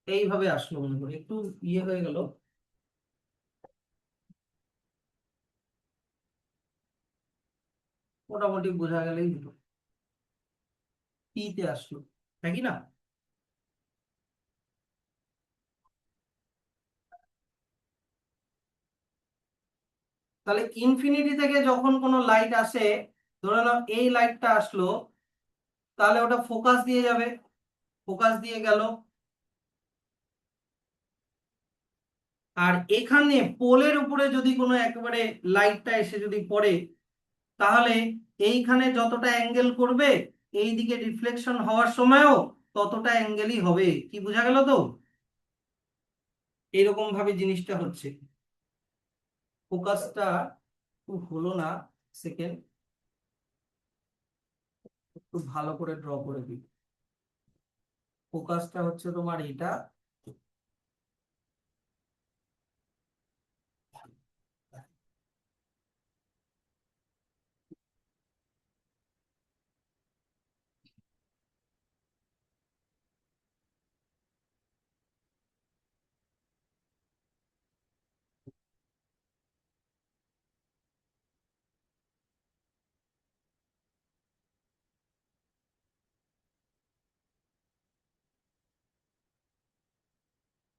এইভাবে আসলো মনে করো, একটু ইয়ে হয়ে গেল, মোটামুটি বোঝা গেলেই হলো, পি তে আসলো, তাই কি না? তাহলে ইনফিনিটি থেকে যখন কোনো লাইট আসে, ধরে নাও এই লাইটটা আসলো, তাহলে ওটা ফোকাস দিয়ে যাবে, ফোকাস দিয়ে গেল। আর এখানে পোলের উপরে যদি কোনো একেবারে লাইটটা এসে যদি পড়ে, তাহলে এইখানে যতটা অ্যাঙ্গেল করবে, এই দিকে রিফ্লেকশন হওয়ার সময়ও ততটা অ্যাঙ্গেলই হবে। কি বোঝা গেল তো? এরকম ভাবে জিনিসটা হচ্ছে। ফোকাসটা হলো না, সেকেন্ড, একটু ভালো করে ড্র করে দিই। ফোকাসটা হচ্ছে তোমার এটা,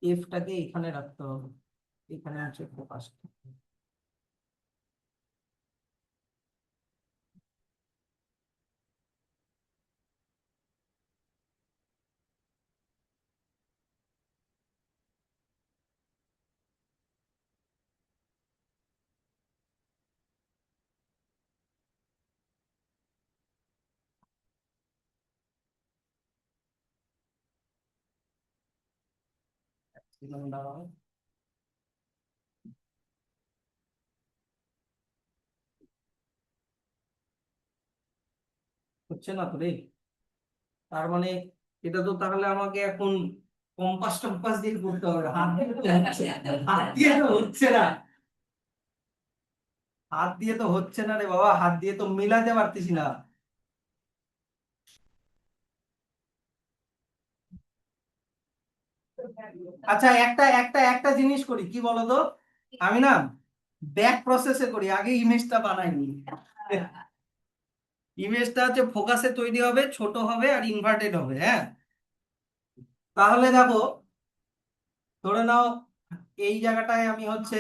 এফটাকে এখানে রাখতে হবে, এখানে হচ্ছে ফোকাসটা। এরকম দেওয়া হয়। হচ্ছে না তো রে? তার মানে এটা তো তাহলে আমাকে এখন কম্পাস টম্পাস দিয়ে করতে হবে, হাত দিয়ে তো হচ্ছে হাত দিয়ে তো হচ্ছে না, হাত দিয়ে তো হচ্ছে না রে বাবা, হাত দিয়ে তো মিলাতে পারতেছি না। আচ্ছা, একটা একটা একটা জিনিস করি, কি বলতো, আমি না ব্যাক প্রসেসে করি, আগে ইমেজটা বানাইনি। ইমেজটা হচ্ছে ফোকাসে তৈরি হবে, ছোট হবে আর ইনভার্টেড হবে, হ্যাঁ। তাহলে দেখো, ধরে নাও এই জায়গাটায় আমি হচ্ছে,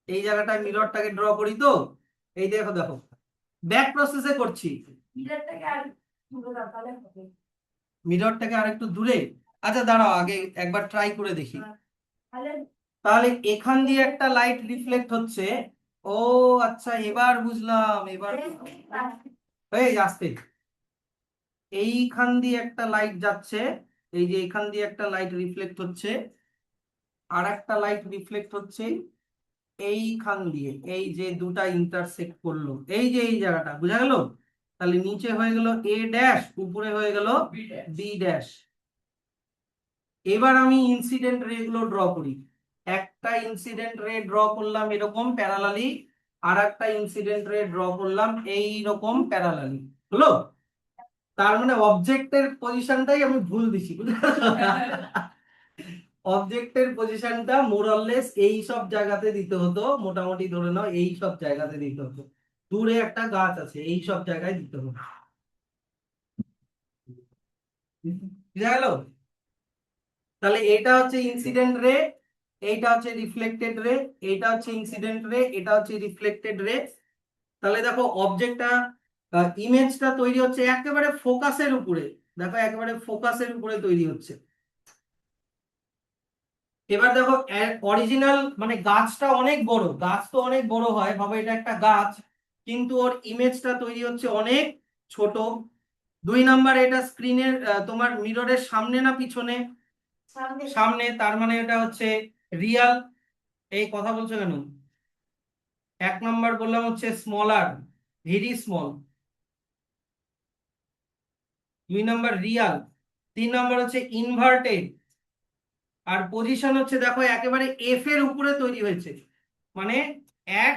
এই জায়গাটায় মিররটাকে ড্র করি তো, এই দেখো দেখো, ব্যাক প্রসেসে করছি। মিররটাকে আরেকটু দূরে, আচ্ছা দাঁড়াও, আগে একবার ট্রাই করে দেখি। তাহলে এখান দিয়ে একটা লাইট রিফ্লেক্ট হচ্ছে। ও আচ্ছা, এবার বুঝলাম, এবার এই আসতে, এইখান দিয়ে একটা লাইট যাচ্ছে, এই যে এখান দিয়ে একটা লাইট রিফ্লেক্ট হচ্ছে, আর একটা লাইট রিফ্লেক্ট হচ্ছে এইখান দিয়ে, এই যে দুটা ইন্টারসেক্ট করলো, এই যে এই জায়গাটা বুঝা গেল। তাহলে নিচে হয়ে গেল এ ড্যাশ, উপরে হয়ে গেল বি ড্যাশ। এবার আমি ইনসিডেন্ট রে গুলো ড্র করি। একটা ইনসিডেন্ট রে ড্র করলাম এরকম প্যারালালি, আর একটা ইনসিডেন্ট রে ড্র করলাম এই রকম প্যারালালি, হলো? তার মানে অবজেক্টের পজিশনটাই আমি ভুল দিছি, অবজেক্টের পজিশনটা মোরলেস এই সব জায়গাতে দিতে হতো, মোটামুটি ধরে নাও এই সব জায়গাতে দিতে হতো, দূরে একটা গাছ আছে এই সব জায়গায় দিতে হতো। বুঝা গেল? তাহলে এটা হচ্ছে ইনসিডেন্ট রে, এইটা হচ্ছে রিফ্লেক্টেড রে, এটা হচ্ছে ইনসিডেন্ট রে, এটা হচ্ছে রিফ্লেক্টেড রে। তাহলে দেখো অবজেক্টটা, ইমেজটা তৈরি হচ্ছে একেবারে ফোকাসের উপরে, দেখো একেবারে ফোকাসের উপরে তৈরি হচ্ছে। এবার দেখো অরিজিনাল মানে গাছটা অনেক বড়, গাছ তো অনেক বড় হয়, ভাবে এটা একটা গাছ, কিন্তু ওর ইমেজটা তৈরি হচ্ছে অনেক ছোট। দুই নাম্বার, এটা স্ক্রিনের তোমার মিররের সামনে না পিছনে? সামনে, তার মানে এটা হচ্ছে রিয়াল। এই কথা বলছো কেন? এক নাম্বার বললাম হচ্ছে স্মলার, ভেরি স্মল। দুই নাম্বার রিয়াল। তিন নাম্বার হচ্ছে ইনভার্টেড। আর পজিশন হচ্ছে দেখো একেবারে এফ এর উপরে তৈরি হয়েছে, মানে এক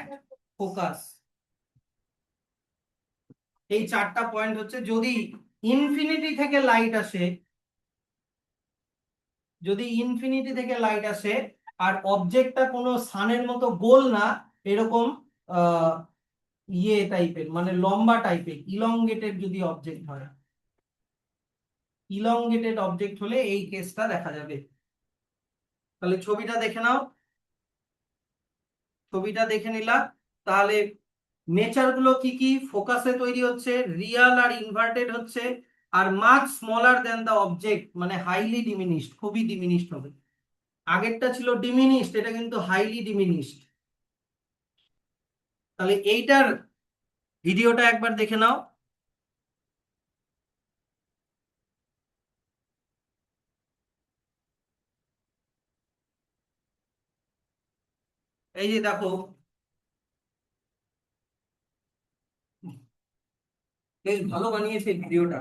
ফোকাস। এই চারটা পয়েন্ট হচ্ছে, যদি ইনফিনিটি থেকে লাইট আসে, যদি ইনফিনিটি থেকে লাইট আসে আর অবজেক্টটা কোনো সানের মতো গোল না, এরকম আহ ইয়ে টাইপের মানে লম্বা টাইপের ইলংগেটেড যদি অবজেক্ট হয়, ইলংগেটেড অবজেক্ট হলে এই কেসটা দেখা যাবে। তাহলে ছবিটা দেখে নাও, ছবিটা দেখে নিলাম। তাহলে নেচার গুলো কি কি? ফোকাসে তৈরি হচ্ছে, রিয়াল আর ইনভার্টেড হচ্ছে, আর much smaller than the object, মানে হাইলি ডিমিনিশড, খুবই ডিমিনিশড হবে। আগেরটা ছিল ডিমিনিশড, এটা কিন্তু হাইলি ডিমিনিশড। তাহলে এইটার ভিডিওটা একবার দেখে নাও। এই যে দেখো, বেশ ভালো বানিয়েছে ভিডিওটা।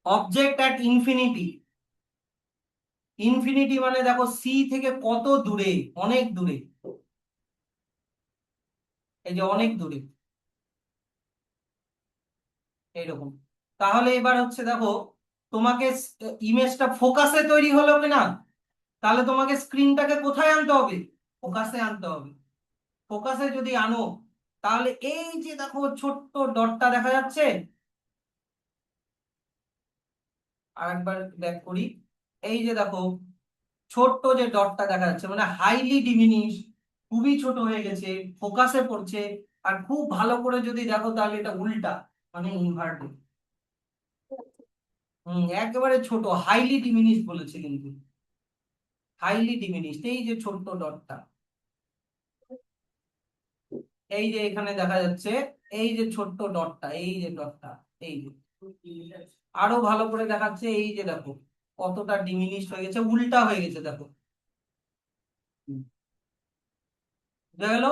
অবজেক্ট অ্যাট ইনফিনিটি, ইনফিনিটি মানে দেখো সি থেকে কত দূরে, অনেক দূরে, এই যে অনেক দূরে, এইরকম। তাহলে এবার হচ্ছে দেখো, তোমাকে ইমেজটা ফোকাসে তৈরি হলো কিনা, তাহলে তোমাকে স্ক্রিনটাকে কোথায় আনতে হবে? ফোকাসে আনতে হবে। ফোকাসে যদি আনো, তাহলে এই যে দেখো ছোট্ট ডটটা দেখা যাচ্ছে, আর একবার ব্যাক করি, এই যে দেখো ছোট্ট যে ডটটা দেখা যাচ্ছে, মানে হাইলি ডিমিনিশ, খুবই ছোট হয়ে গেছে, ফোকাসে পড়ছে। আর খুব ভালো করে যদি দেখো তাহলে এটা উল্টা, মানে ইনভার্টেড। একেবারে ছোট, হাইলি ডিমিনিশ বলেছে কিন্তু, হাইলি ডিমিনিশ। এই যে ছোট্ট ডটটা, এই যে এখানে দেখা যাচ্ছে, এই যে ছোট্ট ডটটা, এই যে ডটটা, এই যে আরো ভালো করে দেখাচ্ছে, এই যে দেখো কতটা ডিমিনিশ হয়ে গেছে, উল্টা হয়ে গেছে দেখো। বুঝা গেল?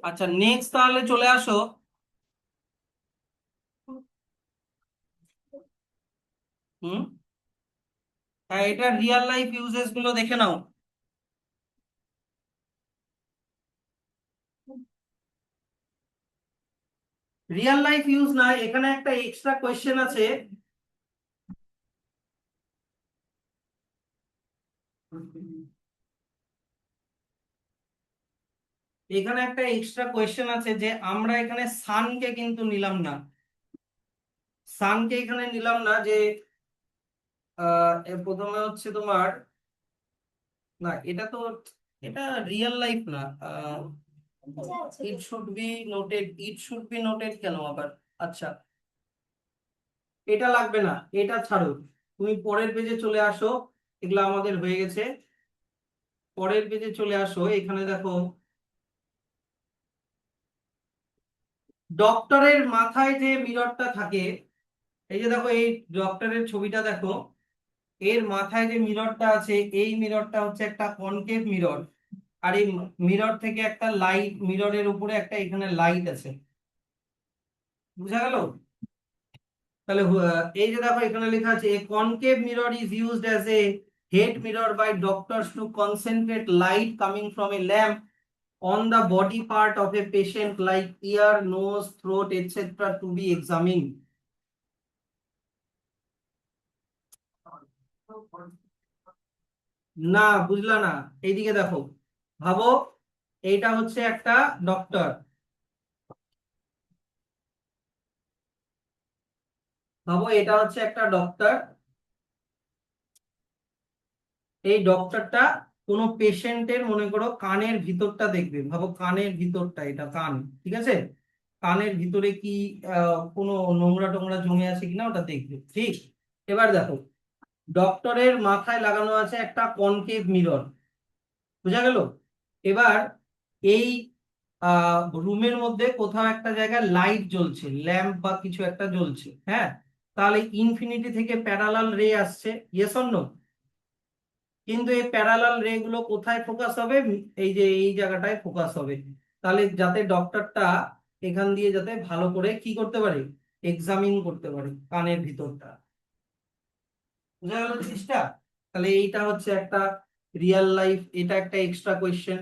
আচ্ছা, নেক্সট তাহলে চলে আসো। হুম, হ্যাঁ, এটা রিয়েল লাইফ ইউজেস গুলো দেখে নাও। রিয়েল লাইফ ইউজ না, এখানে একটা এক্সট্রা কোয়েশ্চেন আছে। এখানে একটা এক্সট্রা কোয়েশ্চেন আছে যে আমরা এখানে সানকে কিন্তু নিলাম না, সানকে এখানে নিলাম না, যে প্রথমে হচ্ছে তোমার, না এটা তো, এটা রিয়েল লাইফ না। It should be noted, it should be noted কেন আবার? আচ্ছা, এটা লাগবে না, এটা ছাড়ো। তুমি পরের পেজে চলে আসো, এগুলো আমাদের হয়ে গেছে। পরের পেজে চলে আসো, এখানে দেখো ডক্টরের মাথায় যে মিররটা থাকে, এই যে দেখো এই ডক্টরের ছবিটা দেখো, এর মাথায় যে মিররটা আছে, এই মিররটা হচ্ছে একটা কনকেভ মিরর। আর এই মিরর থেকে একটা লাইট, মিররের উপরে একটা এখানে লাইট আছে। বুঝা গেল? তাহলে এই যে দেখো এখানে লেখা আছে, a concave mirror is used as a head mirror by doctors to concentrate light coming from a lamp on the body part of a patient like ear, nose, throat, etc. to be examined. না, বুঝলা না? এইদিকে দেখো, ভাবো এইটা হচ্ছে একটা doctor, ভাবো এটা হচ্ছে একটা ডক্টর। এই ডক্টরটা কোনো পেশেন্টের, মনে করো কানের ভিতরটা দেখবে, ভাবো কানের ভিতরটা, এটা কান, ঠিক আছে? কানের ভিতরে কি কোনো নোংরা টোংরা জমে আছে কিনা ওটা দেখবে, ঠিক? এবার দেখো, ডক্টরের মাথায় লাগানো আছে একটা কনকেভ মিরর, বোঝা গেল? এবার এই রুমের মধ্যে কোথাও একটা জায়গায় লাইট জ্বলছে, ল্যাম্প বা কিছু একটা জ্বলছে, হ্যাঁ? তাহলে ইনফিনিটি থেকে প্যারালাল রে আসছে, ইয়েস অর নো? কিন্তু এই প্যারালাল রে গুলো কোথায় ফোকাস হবে? এই যে এই জায়গাটায় ফোকাস হবে। তাহলে যাতে ডক্টরটা এখান দিয়ে যাতে ভালো করে কি করতে পারে, এক্সামিন করতে পারে কানের ভিতরটা। বুঝা গেল জিনিসটা? তাহলে এইটা হচ্ছে একটা রিয়েল লাইফ, এটা একটা এক্সট্রা কোয়েশ্চেন।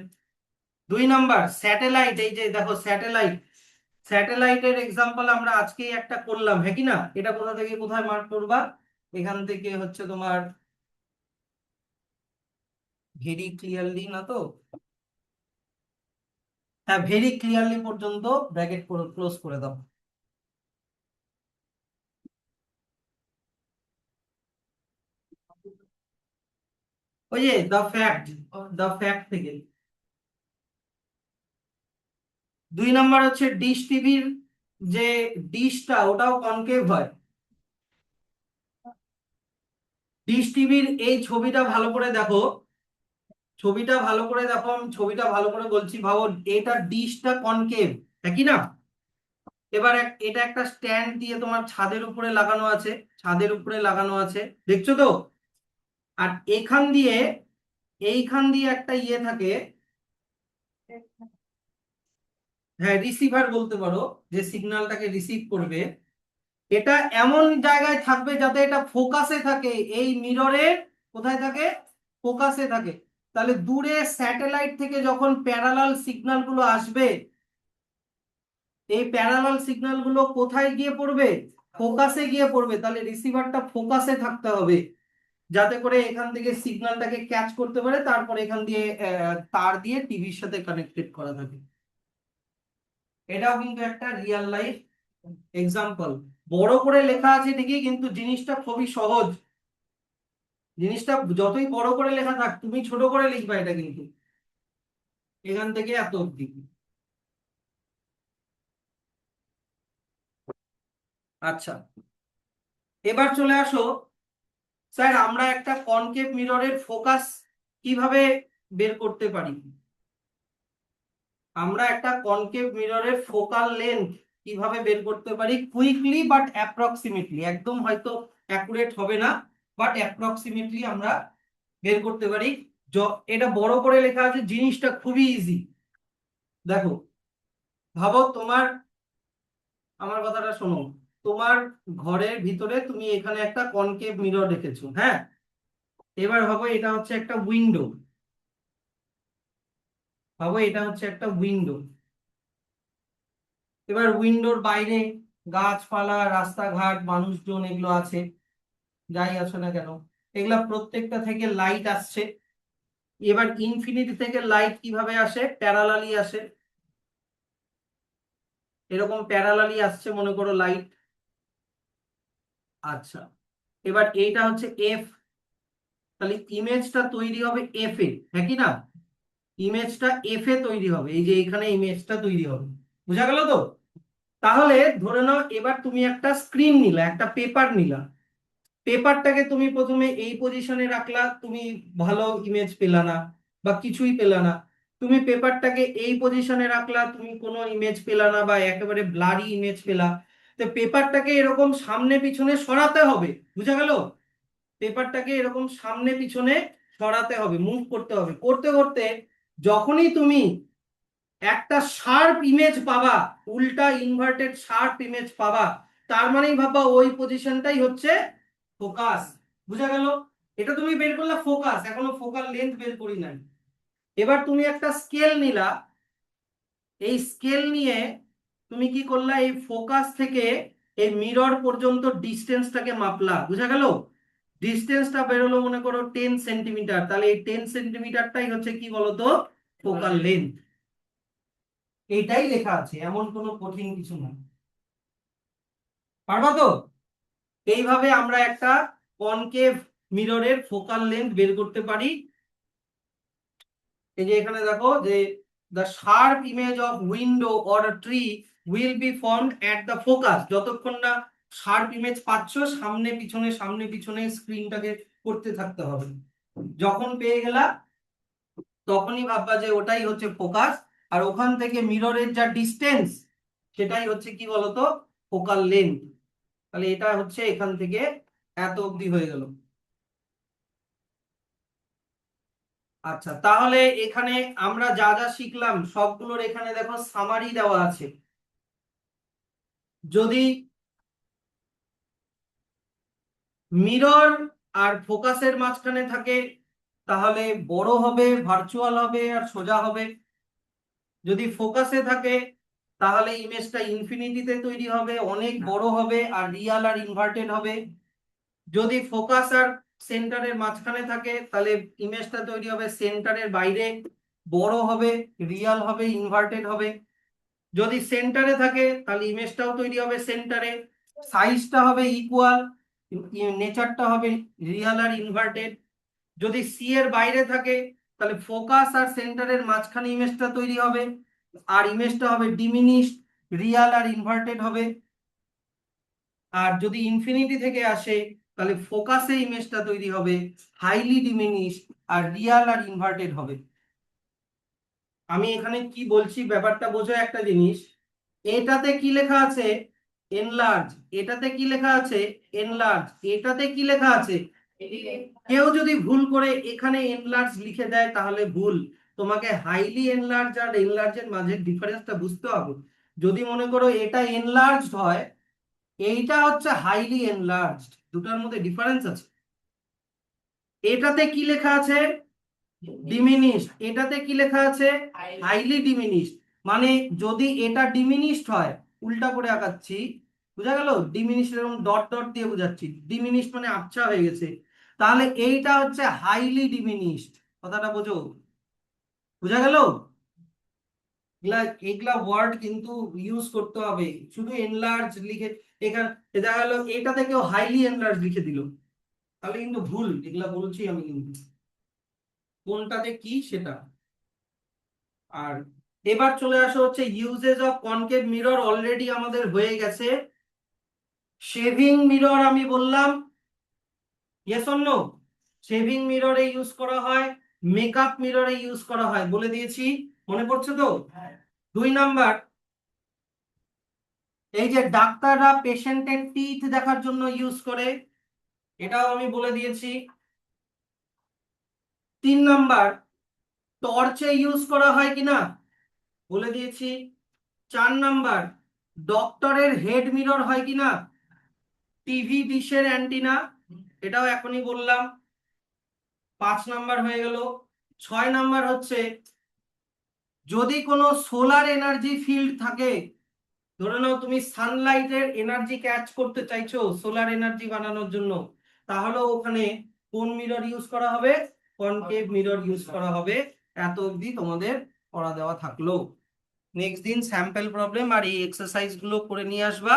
2 নাম্বার স্যাটেলাইট, এই যে দেখো স্যাটেলাইট, স্যাটেলাইটের এক্সাম্পল আমরা আজকেই একটা করলাম, হ্যাঁ কি না? এটা কোথা থেকে কোথায় মার্ক করবা? এখান থেকে হচ্ছে তোমার ভেরি ক্লিয়ারলি, না তো, হ্যাঁ ভেরি ক্লিয়ারলি পর্যন্ত ব্র্যাকেট ক্লোজ করে দাও। ওই যে দ্য ফ্যাক্ট থেকে। 2 নাম্বার হচ্ছে ডিশ টিভির যে ডিশটা ওটাও কনকেভ হয়। ডিশ টিভির এই ছবিটা ভালো করে দেখো, ছবিটা ভালো করে দেখো, আমি ছবিটা ভালো করে বলছি, ভাবো এটা ডিশটা কনকেভ, একই না? এবার এটা একটা স্ট্যান্ড দিয়ে তোমার ছাদের উপরে লাগানো আছে, ছাদের উপরে লাগানো আছে, দেখছো তো? আর এইখান দিয়ে একটা ইয়ে থাকে, হ্যাঁ রিসিভার বলতে পারো, যে সিগন্যালটাকে রিসিভ করবে। এটা এমন জায়গায় থাকবে যাতে এটা ফোকাসে থাকে, এই মিররের কোথায় থাকে? ফোকাসে থাকে। তাহলে দূরে স্যাটেলাইট থেকে যখন প্যারালাল সিগন্যাল গুলো আসবে, এই প্যারালাল সিগন্যাল গুলো কোথায় গিয়ে পড়বে? ফোকাসে গিয়ে পড়বে। তাহলে রিসিভারটা ফোকাসে থাকতে হবে, যাতে করে এখান থেকে সিগন্যালটাকে ক্যাচ করতে পারে, তারপর এখান দিয়ে তার দিয়ে টিভির সাথে কানেক্টেড করা থাকে। এটাও কিন্তু একটা রিয়েল লাইফ এক্সাম্পল। বড় করে লেখা আছে ঠিকই, কিন্তু জিনিসটা খুবই সহজ। জিনিসটা যতই বড় করে লেখা থাক, তুমি ছোট করে লিখবা এটা কিন্তু, এখান থেকে এত অব্দি। আচ্ছা, এবার চলে আসো, স্যার আমরা একটা কনকেভ মিররের ফোকাস কিভাবে বের করতে পারি? আমরা একটা কনকেভ মিররের ফোকাল লেন্থ কিভাবে বের করতে পারি কুইকলি বাট অ্যাপ্রক্সিমেটলি, একদম হয়তো অ্যাকুরেট হবে না, বাট অ্যাপ্রক্সিমেটলি আমরা বের করতে পারি। এটা বড় করে লেখা আছে, জিনিসটা খুবই ইজি। দেখো, ভাবো তোমার, আমার কথাটা শোনো, তোমার ঘরের ভিতরে তুমি এখানে একটা কনকেভ মিরর রেখেছো, হ্যাঁ? এবার ভাবো এটা হচ্ছে একটা উইন্ডো, ভাবো এটা হচ্ছে একটা উইন্ডো। এবার উইন্ডোর বাইরে গাছপালা, রাস্তাঘাট, মানুষজন এগুলো আছে, যাই আছে না কেন, এগুলা প্রত্যেকটা থেকে লাইট আসছে। এবার ইনফিনিটি থেকে লাইট কিভাবে আসে? প্যারালালি আসে, এরকম প্যারালালি আসছে মনে করো লাইট। আচ্ছা, এবার এইটা হচ্ছে এফ, তাহলে ইমেজটা তৈরি হবে এফ এ, হ্যাঁ কি না? ইমেজটা এফ এ তৈরি হবে, এই যে এখানে ইমেজটা তৈরি হবে, বুঝা গেল তো? তাহলে ধরে নাও এবার তুমি একটা স্ক্রিন নিলা, একটা পেপার নিলা, পেপারটাকে তুমি প্রথমে এই পজিশনে রাখলা, তুমি ভালো ইমেজ পেলা না বা কিছুই পেলা না। তুমি পেপারটাকে এই পজিশনে রাখলা, তুমি কোনো ইমেজ পেলা না বা একেবারে ব্লারি ইমেজ পেলা। তো পেপারটাকে এরকম সামনে পিছনে সরাতে হবে, বুঝা গেল? পেপারটাকে এরকম সামনে পিছনে সরাতে হবে, মুভ করতে হবে, করতে করতে যখনই তুমি একটা শার্প ইমেজ পাবা, উল্টা ইনভার্টেড শার্প ইমেজ পাবা, তার মানেই ভাববা ওই পজিশনটাই হচ্ছে ফোকাস। বুঝা গেল? এটা তুমি বের করলে ফোকাস, এখনো ফোকাল লেন্থ বের করি নাই। এবার তুমি একটা স্কেল নিলা, এই স্কেল নিয়ে তুমি কি করলা? এই ফোকাস থেকে এই মিরর পর্যন্ত ডিস্টেন্সটাকে মাপলা, বুঝা গেল? ডিস্টেন্সটা বেরোলো মনে করো 10 সেন্টিমিটার, তাহলে এই 10 সেন্টিমিটারটাই হচ্ছে কি বলতো? Focal length. এইটাই লেখা আছে, এমন কোনো কঠিন কিছু না। পারবা তো? এইভাবে আমরা একটা কনকেভ মিররের ফোকাল লেন্থ বের করতে পারি। এই যে এখানে দেখো যে the sharp image of window or a tree will be formed at the focus, যতক্ষণ না শার্প ইমেজ পাচ্ছ সামনে পিছনে স্ক্রিনটাকে করতে থাকতে হবে। যখন পেয়ে গেলা তখনই ভাববা যে ওটাই হচ্ছে ফোকাস, আর ওখান থেকে মিররের যা ডিস্টেন্স সেটাই হচ্ছে কি বলতো? Focal length. তাহলে এটা হচ্ছে এখান থেকে এত অবধি হয়ে গেল। আচ্ছা, তাহলে এখানে আমরা যা যা শিখলাম সবগুলোর এখানে দেখো সামারি দেওয়া আছে। যদি মিরর আর ফোকাসের মাঝখানে থাকে তাহলে বড় হবে, ভার্চুয়াল হবে আর সোজা হবে। যদি ফোকাসে থাকে তাহলে ইমেজটা ইনফিনিটিতে তৈরি হবে, অনেক বড় হবে আর রিয়াল আর ইনভার্টেড হবে। যদি ফোকাস আর সেন্টারের মাঝখানে থাকে তাহলে ইমেজটা তৈরি হবে সেন্টারের বাইরে, বড় হবে, রিয়াল হবে, ইনভার্টেড হবে। যদি সেন্টারে থাকে তাহলে ইমেজটাও তৈরি হবে সেন্টারে, সাইজটা হবে ইকুয়াল, নেচারটা হবে রিয়াল আর ইনভার্টেড। যদি সি এর বাইরে থাকে তাহলে ফোকাস আর সেন্টারের মাঝখানে ইমেজটা তৈরি হবে আর ইমেজটা হবে ডিমিনিশড, রিয়াল আর ইনভার্টেড হবে। আর যদি ইনফিনিটি থেকে আসে তাহলে ফোকাসে ইমেজটা তৈরি হবে হাইলি ডিমিনিশড আর রিয়াল আর ইনভার্টেড হবে। আমি এখানে কি বলছি ব্যাপারটা বোঝো একটা জিনিস। এটাতে কি লেখা আছে? এনলার্জ। এটাতে কি লেখা আছে? এনলার্জ। এটাতে কি লেখা আছে? কেউ যদি ভুল করে এখানে এনলার্জ লিখে দেয় তাহলে ভুল। তোমাকে হাইলি এনলার্জ আর এনলার্জের মাঝে ডিফারেন্সটা বুঝতে হবে। যদি মনে করো এটা এনলার্জড হয়, এইটা হচ্ছে হাইলি এনলার্জড, দুটার মধ্যে ডিফারেন্স আছে। এটাতে কি লেখা আছে? ডিমিনিশড। এটাতে কি লেখা আছে? Highly diminished. মানে যদি এটা ডিমিনিশড হয়, উল্টা করে আঁকাচ্ছি, বুঝা গেল? ডিমিনিশড এরকম ডট ডট দিয়ে বোঝাচ্ছি, ডিমিনিশড মানে আবছা হয়ে গেছে, তাহলে এইটা হচ্ছে হাইলি ডিমিনিশড। কথাটা বোঝো? বুঝা গেল? এগুলা এগুলা ওয়ার্ড কিন্তু ইউজ করতে হবে। শুধু এনলার্জ লিখে এখানে দেখা গেল এটাতে কেউ হাইলি এনলার্জ লিখে দিল, তাহলে কিন্তু ভুল। এগুলা বলছি আমি কিন্তু কোনটাতে কি সেটা। আর এবার চলে আসা হচ্ছে uses of concave mirror, already আমাদের হয়ে গেছে। শেভিং মিরর আমি বললাম, ইয়েস অর নো? শেভিং মিররে ইউজ করা হয়, মেকআপ মিররে ইউজ করা হয়, বলে দিয়েছি, মনে পড়ছে তো? 2 নাম্বার, এই যে ডাক্তাররা পেশেন্টের টিথ দেখার জন্য ইউজ করে, এটাও আমি বলে দিয়েছি। 3 নাম্বার, টর্চে ইউজ করা হয় কিনা, বলে দিয়েছি। 4 নাম্বার, ডক্টরের হেড মিরর হয় কিনা, টিভি ডিশের অ্যান্টিনা, এটাও এখনই বললাম। 5 নাম্বার হয়ে গেল। 6 নাম্বার হচ্ছে যদি কোনো সোলার এনার্জি ফিল্ড থাকে, ধরে নাও তুমি সানলাইটের এনার্জি ক্যাচ করতে চাইছো সোলার এনার্জি বানানোর জন্য, তাহলে ওখানে কোন মিরর ইউজ করা হবে? কনকেভ মিরর ইউজ করা হবে। এত অবধি তোমাদের পড়া দেওয়া থাকলো। নেক্সট দিন স্যাম্পল প্রবলেম আর এই এক্সারসাইজ গুলো করে নিয়ে আসবা।